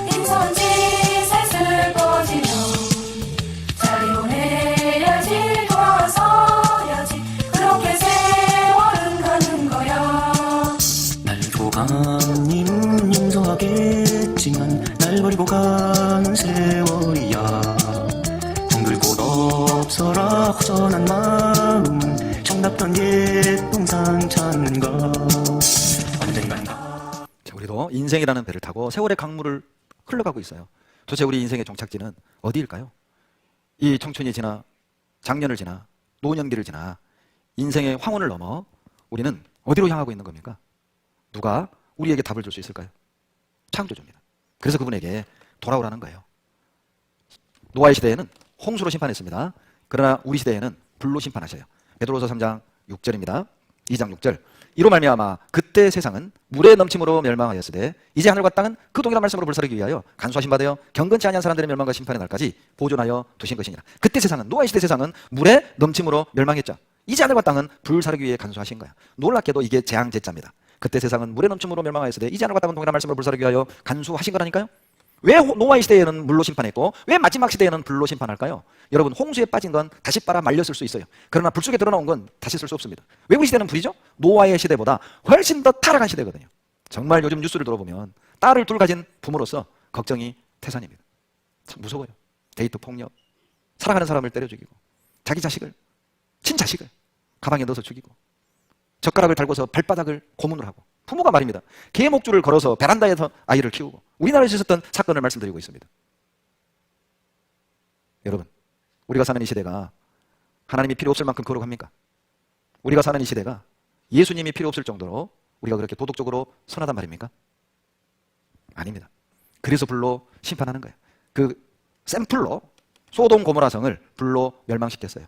빈손짓에 슬퍼지며 차리 보내야지, 돌아서야지, 그렇게 세월은 가는 거야. 날 두고 간 님은 용서하겠지만 날 버리고 가는 세월이야. 둥글 곳 없어라 허전한 마음은 정답던 옛 동상 찾는가. 언젠간 자, 우리도 인생이라는 배를 타고 세월의 강물을 흘러가고 있어요. 도대체 우리 인생의 종착지는 어디일까요? 이 청춘이 지나 장년을 지나 노년기를 지나 인생의 황혼을 넘어 우리는 어디로 향하고 있는 겁니까? 누가 우리에게 답을 줄 수 있을까요? 창조주입니다. 그래서 그분에게 돌아오라는 거예요. 노아의 시대에는 홍수로 심판했습니다. 그러나 우리 시대에는 불로 심판하셔요. 베드로서 3장 6절입니다. 2장 6절. 이로 말미암아 그때 세상은 물의 넘침으로 멸망하였으되 이제 하늘과 땅은 그 동일한 말씀으로 불사르기 위하여 간수하신 바 되어 경건치 아니한 사람들의 멸망과 심판의 날까지 보존하여 두신 것이니라. 그때 세상은, 노아의 시대 세상은 물의 넘침으로 멸망했죠. 이제 하늘과 땅은 불사르기 위해 간수하신 거야. 놀랍게도 이게 재앙제자입니다. 그때 세상은 물의 넘침으로 멸망하였으되 이제 하늘과 땅은 동일한 말씀으로 불사르기 위하여 간수하신 거라니까요. 왜 노아의 시대에는 물로 심판했고 왜 마지막 시대에는 불로 심판할까요? 여러분, 홍수에 빠진 건 다시 빨아 말려 쓸 수 있어요. 그러나 불 속에 드러나온 건 다시 쓸 수 없습니다. 왜 우리 시대는 불이죠? 노아의 시대보다 훨씬 더 타락한 시대거든요. 정말 요즘 뉴스를 들어보면 딸을 둘 가진 부모로서 걱정이 태산입니다. 참 무서워요. 데이트 폭력, 사랑하는 사람을 때려 죽이고 자기 자식을 친자식을 가방에 넣어서 죽이고 젓가락을 달고서 발바닥을 고문을 하고 부모가 말입니다. 개목줄을 걸어서 베란다에서 아이를 키우고 우리나라에서 있었던 사건을 말씀드리고 있습니다. 여러분, 우리가 사는 이 시대가 하나님이 필요 없을 만큼 거룩합니까? 우리가 사는 이 시대가 예수님이 필요 없을 정도로 우리가 그렇게 도덕적으로 선하단 말입니까? 아닙니다. 그래서 불로 심판하는 거예요. 그 샘플로 소돔 고모라성을 불로 멸망시켰어요.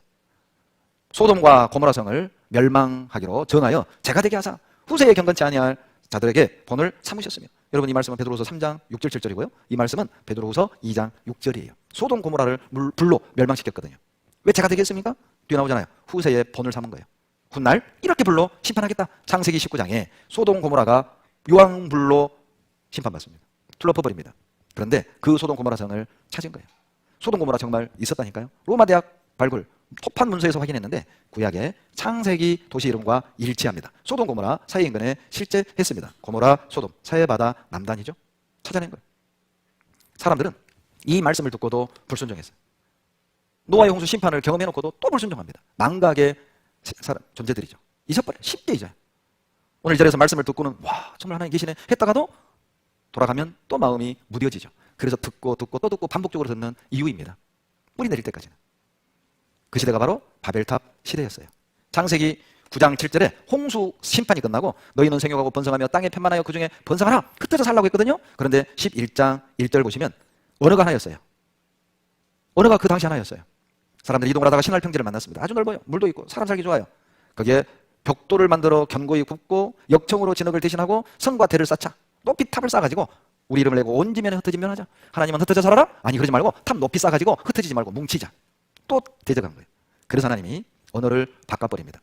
소돔과 고모라성을 멸망하기로 정하여 제가 되게 하사 후세에 경건치 아니할 자들에게 본을 삼으셨으며. 여러분, 이 말씀은 베드로후서 3장 6절 7절이고요. 이 말씀은 베드로후서 2장 6절이에요. 소돔 고모라를 불로 멸망시켰거든요. 왜 제가 되게 했습니까? 뒤에 나오잖아요. 후세에 본을 삼은 거예요. 훗날 이렇게 불로 심판하겠다. 창세기 19장에 소돔 고모라가 유황불로 심판받습니다. 둘러퍼버립니다. 그런데 그 소돔 고모라 성을 찾은 거예요. 소돔 고모라 정말 있었다니까요. 로마 대학 발굴 토판 문서에서 확인했는데 구약의 창세기 도시 이름과 일치합니다. 소돔 고모라 사해 인근에 실제했습니다. 고모라 소돔 사해바다 남단이죠. 찾아낸 거예요. 사람들은 이 말씀을 듣고도 불순종했어요. 노아의 홍수 심판을 경험해놓고도 또 불순종합니다. 망각의 존재들이죠. 잊어버려요. 쉽게 잊어요. 오늘 이 자리에서 말씀을 듣고는 와 정말 하나님 계시네 했다가도 돌아가면 또 마음이 무뎌지죠. 그래서 듣고 또 듣고 반복적으로 듣는 이유입니다. 뿌리 내릴 때까지는. 그 시대가 바로 바벨탑 시대였어요. 창세기 9장 7절에 홍수 심판이 끝나고 너희는 생육하고 번성하며 땅에 편만하여 그중에 번성하라 흩어져 살라고 했거든요. 그런데 11장 1절 보시면 언어가 하나였어요. 언어가 그 당시 하나였어요. 사람들이 이동을 하다가 신할 평지를 만났습니다. 아주 넓어요. 물도 있고 사람 살기 좋아요. 거기에 벽돌을 만들어 견고히 굽고 역청으로 진흙을 대신하고 성과 대를 쌓자. 높이 탑을 쌓아가지고 우리 이름을 내고 온 지면에 흩어지면 하자. 하나님은 흩어져 살아라? 아니 그러지 말고 탑 높이 쌓아가지고 흩어지지 말고 뭉치자. 또 대적한 거예요. 그래서 하나님이 언어를 바꿔버립니다.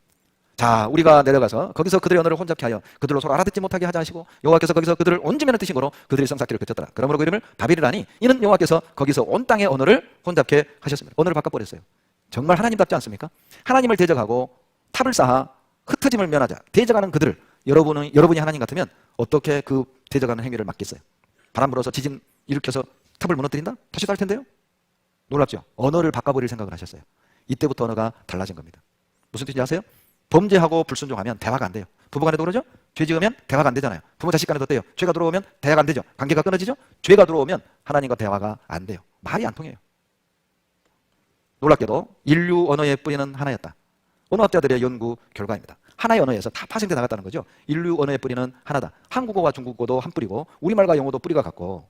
자, 우리가 내려가서 거기서 그들의 언어를 혼잡케 하여 그들로 서로 알아듣지 못하게 하자 하시고 여호와께서 거기서 그들을 온 지면에 뜨신 거로 그들이 성사기를 그쳤더라. 그러므로 그 이름을 바벨이라니 이는 여호와께서 거기서 온 땅의 언어를 혼잡케 하셨습니다. 언어를 바꿔버렸어요. 정말 하나님답지 않습니까? 하나님을 대적하고 탑을 쌓아 흩어짐을 면하자. 대적하는 그들을 여러분이 하나님 같으면 어떻게 그 대적하는 행위를 막겠어요? 바람 불어서 지진 일으켜서 탑을 무너뜨린다? 다시 달 텐데요? 놀랍죠? 언어를 바꿔버릴 생각을 하셨어요. 이때부터 언어가 달라진 겁니다. 무슨 뜻인지 아세요? 범죄하고 불순종하면 대화가 안 돼요. 부부간에도 그러죠? 죄 지으면 대화가 안 되잖아요. 부모 자식 간에도 어때요? 죄가 들어오면 대화가 안 되죠. 관계가 끊어지죠? 죄가 들어오면 하나님과 대화가 안 돼요. 말이 안 통해요. 놀랍게도 인류 언어의 뿌리는 하나였다. 언어학자들의 연구 결과입니다. 하나의 언어에서 다 파생돼 나갔다는 거죠. 인류 언어의 뿌리는 하나다. 한국어와 중국어도 한 뿌리고 우리말과 영어도 뿌리가 같고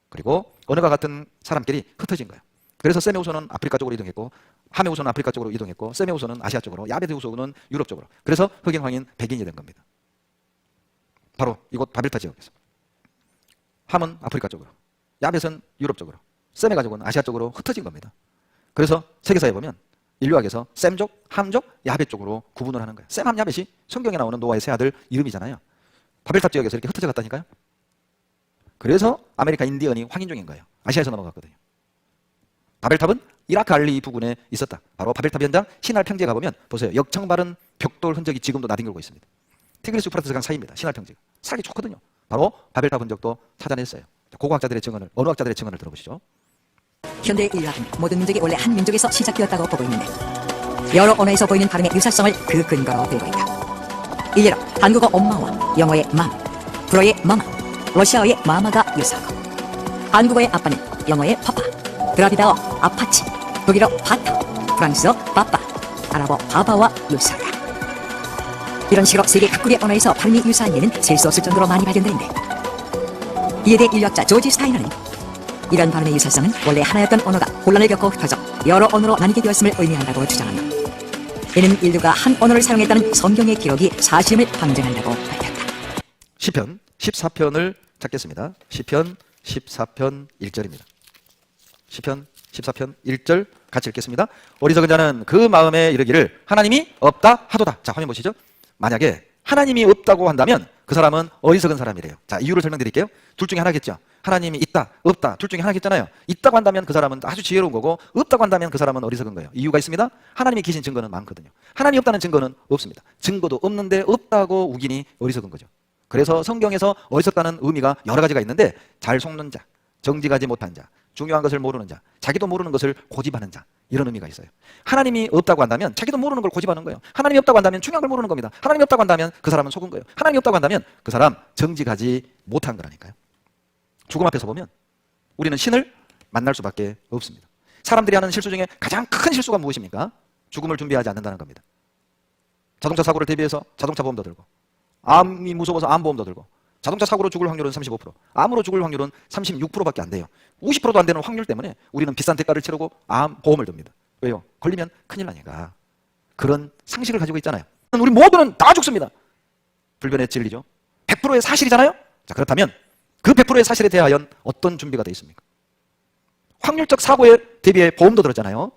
그리고 언어가 같은 사람끼리 흩어진 거예요. 그래서 셈의 후손은 아프리카 쪽으로 이동했고 함의 후손은 아프리카 쪽으로 이동했고 셈의 후손은 아시아 쪽으로 야벳의 후손은 유럽 쪽으로. 그래서 흑인, 황인, 백인이 된 겁니다. 바로 이곳 바벨타 지역에서. 함은 아프리카 쪽으로, 야벳은 유럽 쪽으로, 셈의 가족은 아시아 쪽으로 흩어진 겁니다. 그래서 세계사에 보면 인류학에서 셈족, 함족, 야벳 쪽으로 구분을 하는 거예요. 셈, 함, 야벳이 성경에 나오는 노아의 세 아들 이름이잖아요. 바벨탑 지역에서 이렇게 흩어져 갔다니까요. 그래서 아메리카 인디언이 황인종인 거예요. 아시아에서 넘어갔거든요. 바벨탑은 이라크 알리 부근에 있었다. 바로 바벨탑 현장 신할 평지에 가보면 보세요. 역청 바른 벽돌 흔적이 지금도 나뒹굴고 있습니다. 티그리스 유프라테스 강 사이입니다. 신할 평지가. 살기 좋거든요. 바로 바벨탑 흔적도 찾아냈어요. 고고학자들의 증언을, 언어학자들의 증언을 들어보시죠. 현대 인류학은 모든 민족이 원래 한 민족에서 시작되었다고 보고 있는데 여러 언어에서 보이는 발음의 유사성을 그 근거로 들고 있다. 일례로 한국어 엄마와 영어의 맘, 불어의 마마, 러시아어의 마마가 유사하고 한국어의 아빠는 영어의 파파, 드라비다어 아파치, 독일어 바타, 프랑스어 바빠, 아랍어 바바와 유사하다. 이런 식으로 세계 각국의 언어에서 발음이 유사한 예는 셀 수 없을 정도로 많이 발견되는데 이에 대해 인류학자 조지 스타이너는 이런 발음의 유사성은 원래 하나였던 언어가 혼란을 겪고 흩어져 여러 언어로 나뉘게 되었음을 의미한다고 주장한다. 이는 인류가 한 언어를 사용했다는 성경의 기록이 사실임을 방증한다고 밝혔다. 시편 14편을 찾겠습니다. 시편 14편 1절입니다. 시편 14편 1절 같이 읽겠습니다. 어리석은 자는 그 마음에 이르기를 하나님이 없다 하도다. 자, 화면 보시죠. 만약에 하나님이 없다고 한다면 그 사람은 어리석은 사람이래요. 자, 이유를 설명드릴게요. 둘 중에 하나겠죠. 하나님이 있다, 없다, 둘 중에 하나겠잖아요. 있다고 한다면 그 사람은 아주 지혜로운 거고 없다고 한다면 그 사람은 어리석은 거예요. 이유가 있습니다. 하나님이 계신 증거는 많거든요. 하나님이 없다는 증거는 없습니다. 증거도 없는데 없다고 우기니 어리석은 거죠. 그래서 성경에서 어리석다는 의미가 여러 가지가 있는데 잘 속는 자, 정직하지 못한 자, 중요한 것을 모르는 자, 자기도 모르는 것을 고집하는 자, 이런 의미가 있어요. 하나님이 없다고 한다면 자기도 모르는 걸 고집하는 거예요. 하나님이 없다고 한다면 중요한 걸 모르는 겁니다. 하나님이 없다고 한다면 그 사람은 속은 거예요. 하나님이 없다고 한다면 그 사람 정직하지 못한 거라니까요. 죽음 앞에서 보면 우리는 신을 만날 수밖에 없습니다. 사람들이 하는 실수 중에 가장 큰 실수가 무엇입니까? 죽음을 준비하지 않는다는 겁니다. 자동차 사고를 대비해서 자동차 보험도 들고, 암이 무서워서 암보험도 들고, 자동차 사고로 죽을 확률은 35%, 암으로 죽을 확률은 36%밖에 안 돼요. 50%도 안 되는 확률 때문에 우리는 비싼 대가를 치르고 암 보험을 듭니다. 왜요? 걸리면 큰일 나니까. 그런 상식을 가지고 있잖아요. 우리 모두는 다 죽습니다. 불변의 진리죠. 100%의 사실이잖아요. 자, 그렇다면 그 100%의 사실에 대하여 어떤 준비가 되어 있습니까? 확률적 사고에 대비해 보험도 들었잖아요.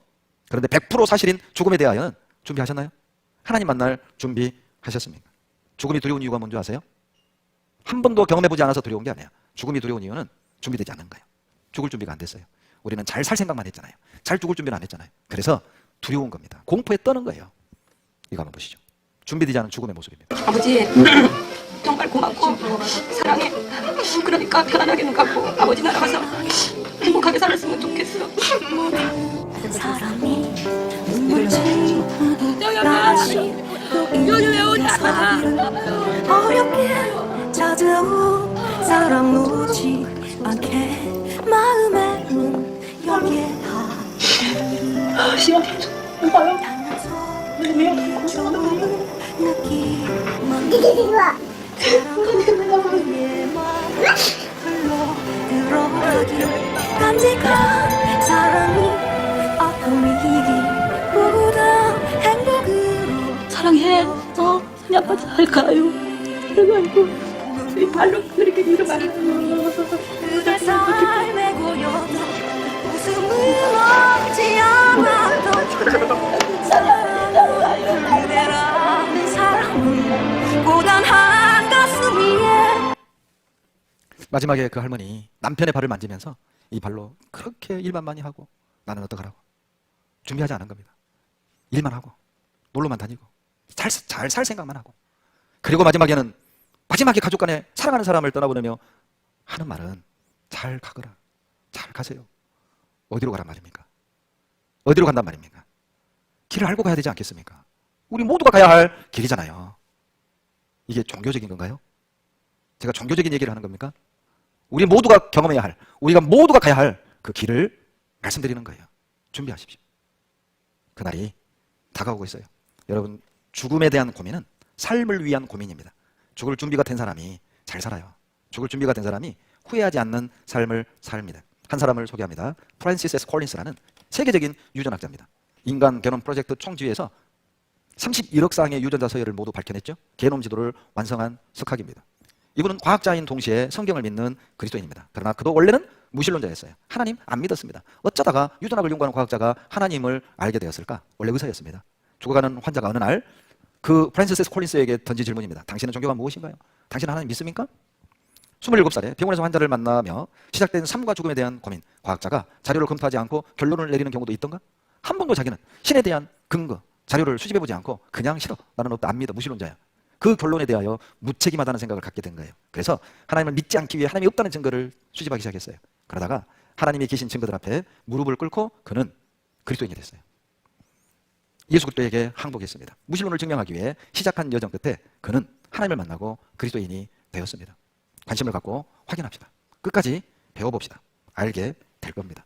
그런데 100% 사실인 죽음에 대하여는 준비하셨나요? 하나님 만날 준비하셨습니까? 죽음이 두려운 이유가 뭔지 아세요? 한 번도 경험해보지 않아서 두려운 게 아니에요. 죽음이 두려운 이유는 준비되지 않는 거예요. 죽을 준비가 안 됐어요. 우리는 잘 살 생각만 했잖아요. 잘 죽을 준비는 안 했잖아요. 그래서 두려운 겁니다. 공포에 떠는 거예요. 이거 한번 보시죠. 준비되지 않은 죽음의 모습입니다. 아버지 정말 고맙고 사랑해. 그러니까 편안하게 눈 감고 아버지 나라가서 행복하게 살았으면 좋겠어. 사람이 어렵게 찾아온 사람 놓지 않게 마음에 문 열게 하. 시원해. 오빠요. 느끼만 간직한 사랑이 아픔이기 보다 행복으로 사랑해. 우리 아빠 잘 가요. 아이고 이 발로 그렇게 밀어봐요. 그대 삶의 고요도 웃음을 얻지 않았던 사랑은 그대라는 사람은 고단한 가슴 위에. 마지막에 그 할머니 남편의 발을 만지면서 이 발로 그렇게 일만 많이 하고 나는 어떡하라고. 준비하지 않은 겁니다. 일만 하고 놀러만 다니고 잘 살 생각만 하고, 그리고 마지막에 가족 간에 사랑하는 사람을 떠나보내며 하는 말은 잘 가거라, 잘 가세요. 어디로 가란 말입니까? 어디로 간단 말입니까? 길을 알고 가야 되지 않겠습니까? 우리 모두가 가야 할 길이잖아요. 이게 종교적인 건가요? 제가 종교적인 얘기를 하는 겁니까? 우리 모두가 경험해야 할, 우리가 모두가 가야 할 그 길을 말씀드리는 거예요. 준비하십시오. 그날이 다가오고 있어요. 여러분, 죽음에 대한 고민은 삶을 위한 고민입니다. 죽을 준비가 된 사람이 잘 살아요. 죽을 준비가 된 사람이 후회하지 않는 삶을 삽니다. 한 사람을 소개합니다. 프란시스 S. 콜린스라는 세계적인 유전학자입니다. 인간 게놈 프로젝트 총지휘에서 31억 쌍의 유전자 서열을 모두 밝혀냈죠. 게놈 지도를 완성한 석학입니다. 이분은 과학자인 동시에 성경을 믿는 그리스도인입니다. 그러나 그도 원래는 무신론자였어요. 하나님 안 믿었습니다. 어쩌다가 유전학을 연구하는 과학자가 하나님을 알게 되었을까? 원래 의사였습니다. 죽어가는 환자가 어느 날 그 프란시스 콜린스에게 던진 질문입니다. 당신은 종교가 무엇인가요? 당신은 하나님 믿습니까? 27살에 병원에서 환자를 만나며 시작된 삶과 죽음에 대한 고민, 과학자가 자료를 검토하지 않고 결론을 내리는 경우도 있던가? 한 번도 자기는 신에 대한 근거, 자료를 수집해보지 않고 그냥 싫어, 나는 없다, 안 믿어, 무신론자야. 그 결론에 대하여 무책임하다는 생각을 갖게 된 거예요. 그래서 하나님을 믿지 않기 위해 하나님이 없다는 증거를 수집하기 시작했어요. 그러다가 하나님이 계신 증거들 앞에 무릎을 꿇고 그는 그리스도인이 됐어요. 예수 그리스도에게 항복했습니다. 무신론을 증명하기 위해 시작한 여정 끝에 그는 하나님을 만나고 그리스도인이 되었습니다. 관심을 갖고 확인합시다. 끝까지 배워봅시다. 알게 될 겁니다.